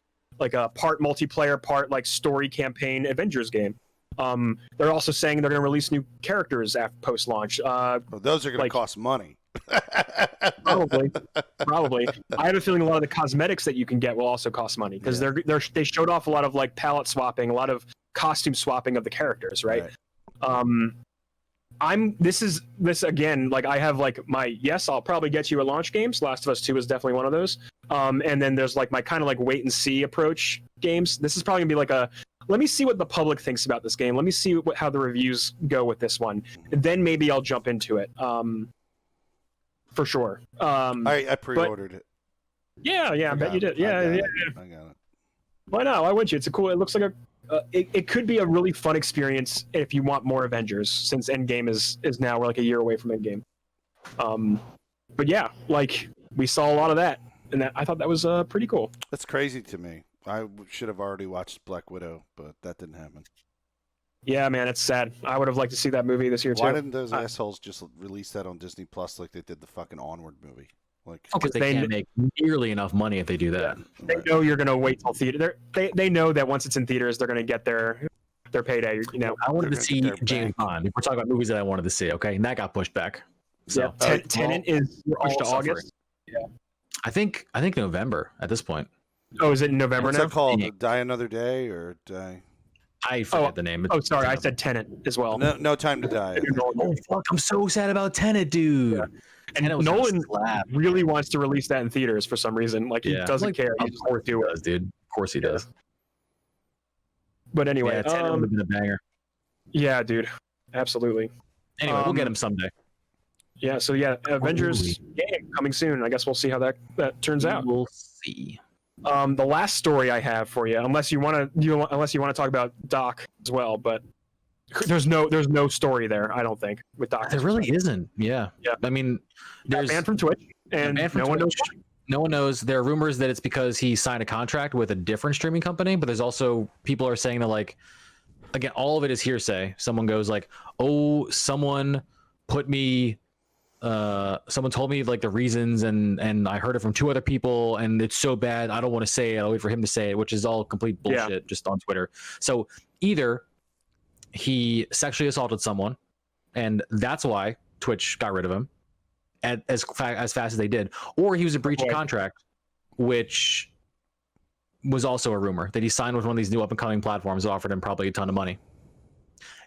a part multiplayer, part like story campaign Avengers game. They're also saying they're going to release new characters after post launch. Well, those are going to cost money. Probably. I have a feeling a lot of the cosmetics that you can get will also cost money because they showed off a lot of like palette swapping, a lot of costume swapping of the characters, right? This again, like I have like my I'll probably get you a launch games. Last of Us 2 is definitely one of those. And then there's like my kind of like wait and see approach games. This is probably gonna be like let me see what the public thinks about this game. Let me see how the reviews go with this one. And then maybe I'll jump into it. For sure. I pre-ordered it. Yeah, I bet you did. Yeah. I got it. Why not? Why wouldn't you? It looks like it could be a really fun experience if you want more Avengers, since Endgame is now we're like a year away from Endgame. But yeah, like we saw a lot of that, and I thought that was pretty cool. That's crazy to me. I should have already watched Black Widow, but that didn't happen. Yeah, man, it's sad. I would have liked to see that movie this year too. Why didn't those assholes just release that on Disney Plus like they did the fucking Onward movie? Like, because they can't make nearly enough money if they do that. They know you're gonna wait till theater. They know that once it's in theaters, they're gonna get their payday. You know, I wanted to see James Bond. We're talking about movies that I wanted to see. Okay, and that got pushed back. So Tenant is pushed to suffering. August. I think November at this point. Oh, is it in November What's now? that called? Yeah. Die Another Day or Die? I forget the name. Oh, sorry, I It's said Tenant as well. No Time to Die. Oh fuck! I'm so sad about Tenet, dude. Yeah. Tenet And was gonna Nolan slap. really wants to release that in theaters for some reason. Like he doesn't Like, care. He of just course won't he do it. does, dude. Of course he does. But anyway, Yeah, Tenet would have been a banger. yeah, dude, absolutely. Anyway, we'll get him someday. Yeah, so yeah, Avengers game coming soon. I guess we'll see how that turns out. We'll see. The last story I have for you, unless you want to talk about Doc as well, but there's no story there. I don't think with Doc. There really isn't. Yeah. Yeah. I mean, There's there's banned from Twitch, and banned from no one knows. Twitch. No one knows. There are rumors that it's because he signed a contract with a different streaming company, but there's also people are saying that, like, again, all of it is hearsay. Someone goes like, "Oh, someone put me." Someone told me like the reasons, and I heard it from 2 other people, and it's so bad I don't want to say it. I'll wait for him to say it, which is all complete bullshit just on Twitter. So either he sexually assaulted someone, and that's why Twitch got rid of him as fast as they did, or he was a breach of contract, which was also a rumor that he signed with one of these new up and coming platforms that offered him probably a ton of money.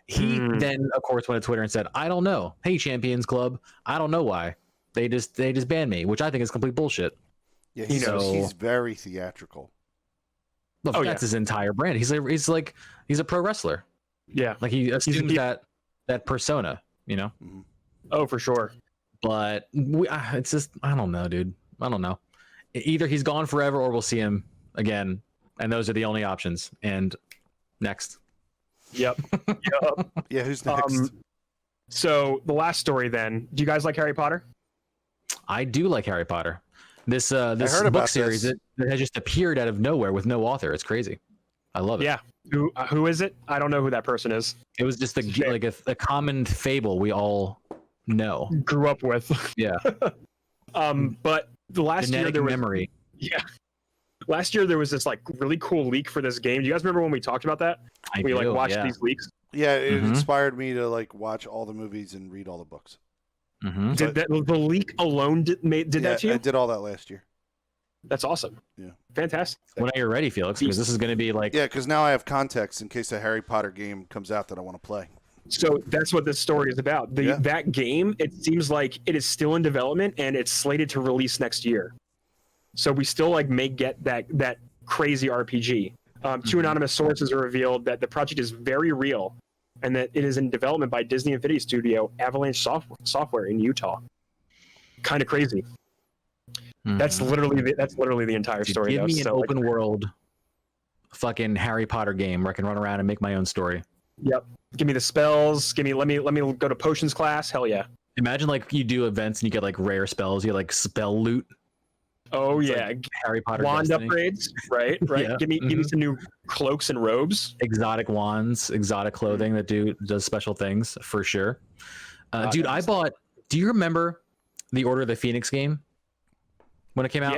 He then, of course, went to Twitter and said, "I don't know. Hey, Champions Club, I don't know why they just banned me," which I think is complete bullshit. Yeah, knows. he's very theatrical. Look, that's his entire brand. He's a pro wrestler. Yeah. Like he assumes that persona, you know. Oh, for sure. But it's just I don't know, dude. I don't know. Either he's gone forever or we'll see him again, and those are the only options. And next. Yep. Yeah, who's next? So the last story then. Do you guys like Harry Potter? I do like Harry Potter. This heard book about series this. that has just appeared out of nowhere with no author. It's crazy. I love it. Yeah. Who is it? I don't know who that person is. It was just a common fable we all know. Grew up with. Yeah. But the last Genetic year there was memory. Yeah. Last year there was this like really cool leak for this game. Do you guys remember when we talked about that? We watched these leaks. Yeah, it inspired me to like watch all the movies and read all the books. Mm-hmm. Did the leak alone did that to you? I did all that last year. That's awesome. Yeah. Fantastic. Whenever you're ready, Felix, because this is going to be like Yeah, because now I have context in case a Harry Potter game comes out that I want to play. So that's what this story is about. That game, it seems like it is still in development and it's slated to release next year. So we still may get that crazy RPG. 2 anonymous sources are revealed that the project is very real and that it is in development by Disney Infinity Studio Avalanche Software in Utah. Kind of crazy. That's literally the entire story. Give me an open world fucking Harry Potter game where I can run around and make my own story. Yep. Give me the spells. Let me go to potions class. Hell yeah. Imagine you do events and you get rare spells. You get spell loot. Oh It's yeah. Harry Potter Wand Destiny. upgrades. Right. Yeah. Give me some new cloaks and robes. Exotic wands, exotic clothing that does special things for sure. Dude, I bought. Do you remember the Order of the Phoenix game when it came out?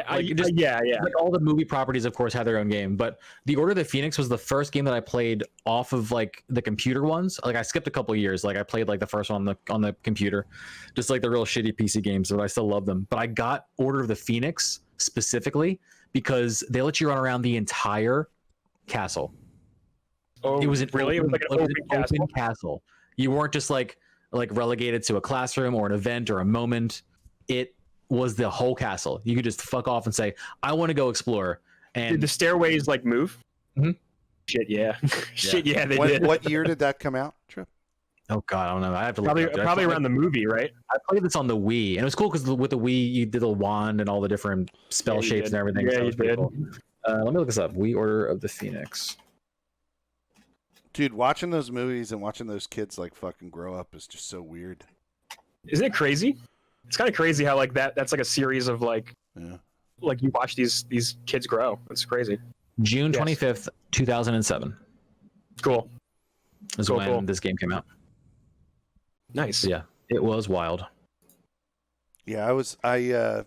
Yeah. All the movie properties, of course, had their own game, but the Order of the Phoenix was the first game that I played off of the computer ones. I skipped a couple of years. I played the first one on the computer, just the real shitty PC games, but I still love them. But I got Order of the Phoenix specifically because they let you run around the entire castle. Oh, It was an really? open, It was an open castle. You weren't just relegated to a classroom or an event or a moment. It was the whole castle. You could just fuck off and say, "I want to go explore." And Did the stairways move? Mhm. Shit, yeah. Shit, yeah, they did. What year did that come out, Trip? oh god, I don't know. I have to look it up, dude. Probably around the movie, right? I played this on the Wii, and it was cool because with the Wii, you did the wand and all the different spell Yeah, you shapes did. and everything. Yeah, so it you was pretty did. cool. Let me look this up. Wii Order of the Phoenix. Dude, watching those movies and watching those kids fucking grow up is just so weird. Isn't it crazy? It's kind of crazy how that's a series of Yeah. you watch these kids grow. It's crazy. June Yes. 25th, 2007 Cool. is Cool, when cool. this game came out. Nice. So yeah, it was wild. Yeah, I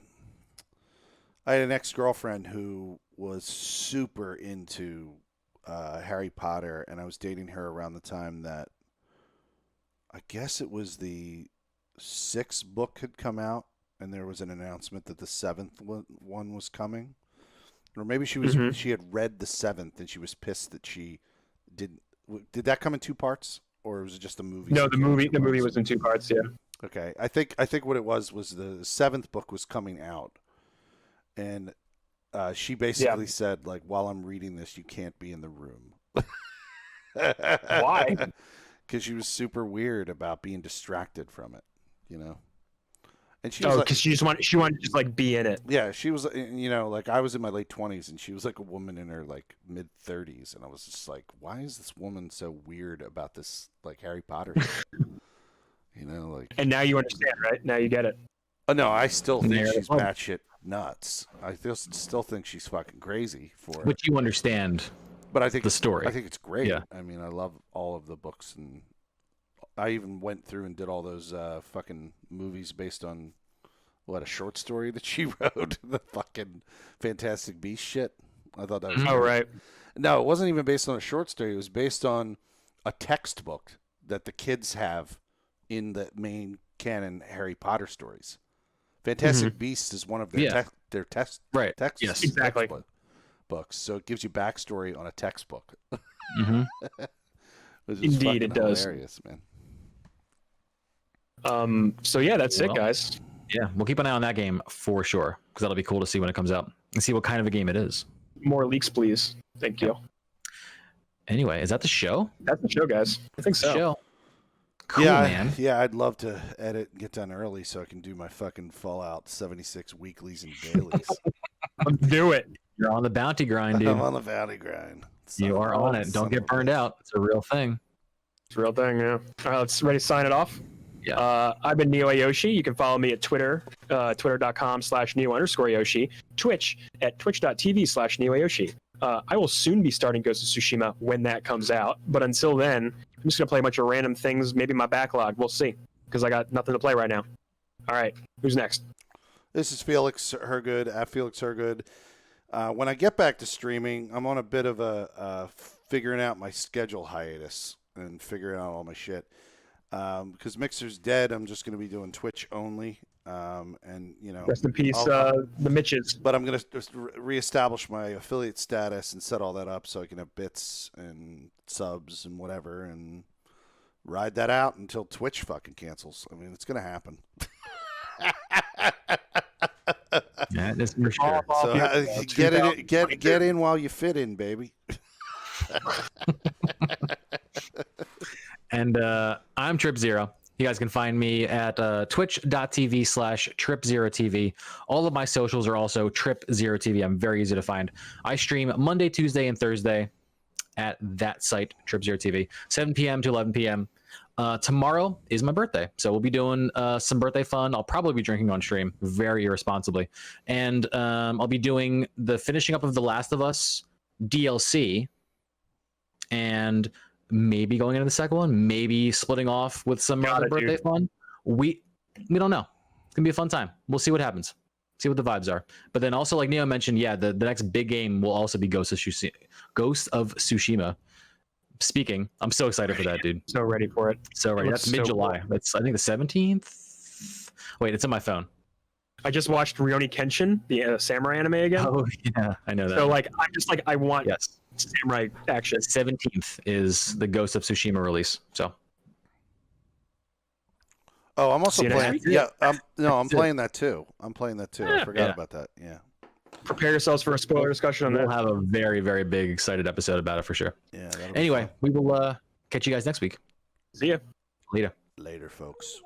had an ex-girlfriend who was super into Harry Potter, and I was dating her around the time that I guess it was the sixth book had come out, and there was an announcement that the seventh one was coming. Or maybe she was she had read the seventh and she was pissed that she didn't. Did that come in 2 parts, or was it just a movie? No, the movie was in 2 parts. Yeah. Okay, I think what it was the seventh book was coming out, and she basically said, like, while I'm reading this, you can't be in the room. Why? Because she was super weird about being distracted from it, you know. And she was because she wanted to just like be in it. yeah, she was, you know, like I was in my late 20s and she was like a woman in her like mid 30s, and I was just like, why is this woman so weird about this like Harry Potter thing? You know, like. And now you understand, right? Now you get it. Oh no, I still think Yeah. she's batshit nuts. I still think she's fucking crazy for it. But you understand But I think the story. I think it's great. Yeah. I mean, I love all of the books, and I even went through and did all those fucking movies based on a short story that she wrote, the fucking Fantastic Beast shit. I thought that was Oh, right. No, it wasn't even based on a short story. It was based on a textbook that the kids have in the main canon Harry Potter stories. Fantastic Beasts is one of their their text Right. text Yes. Exactly. books, so it gives you backstory on a textbook. Mm-hmm. Which is Indeed, fucking it does. hilarious, man. So yeah, that's it, Well, guys. Yeah, we'll keep an eye on that game for sure, because that'll be cool to see when it comes out and see what kind of a game it is. More leaks, please. Thank you. Anyway, is that the show? That's the show, guys. I think so. Show. Cool, yeah, man. yeah, I'd love to edit and get done early so I can do my fucking Fallout 76 weeklies and dailies. Do it. You're on the bounty grind, dude. I'm on the bounty grind. You are on it. Don't get burned out. It's a real thing. It's a real thing, yeah. All right, let's ready to sign it off. Yeah. I've been Neo Ayoshi. You can follow me at Twitter, twitter.com/Neo_Ayoshi, Twitch at twitch.tv/Neo Ayoshi. I will soon be starting Ghost of Tsushima when that comes out. But until then, I'm just going to play a bunch of random things, maybe my backlog. We'll see, because I got nothing to play right now. All right, who's next? This is Felix Hergood at Felix Hergood. When I get back to streaming, I'm on a bit of a figuring out my schedule hiatus and figuring out all my shit. Because Mixer's dead, I'm just going to be doing Twitch only. And, you know. Rest in peace, the Mitches. But I'm going to just reestablish my affiliate status and set all that up so I can have bits and subs and whatever and ride that out until Twitch fucking cancels. I mean, it's going to happen. Yeah, that's for sure. So get in while you fit in, baby. And I'm Trip Zero. You guys can find me at twitch.tv/Trip0TV. All of my socials are also Trip0TV. I'm very easy to find. I stream Monday, Tuesday, and Thursday at that site, Trip0TV, 7 p.m. to 11 p.m. Tomorrow is my birthday, so we'll be doing some birthday fun. I'll probably be drinking on stream very irresponsibly. And I'll be doing the finishing up of The Last of Us DLC and maybe going into the second one, maybe splitting off with some other birthday fun. We don't know. It's gonna be a fun time. We'll see what happens. See what the vibes are. But then also, like Neo mentioned, yeah, the next big game will also be Ghost of Tsushima. Speaking, I'm so excited for that, dude. So ready for it. So ready. That's mid-July. Cool. That's I think the 17th. Wait, it's on my phone. I just watched Rurouni Kenshin, the samurai anime again. Oh yeah, I know that. So like, I'm just like, I want samurai action. The 17th is the Ghost of Tsushima release. So. Oh, I'm also playing. Yeah, I'm playing that too. I forgot about that. Yeah. Prepare yourselves for a spoiler discussion on that. We'll have a very, very big, excited episode about it for sure. Yeah. Anyway, we will catch you guys next week. See ya. Later. Later, folks.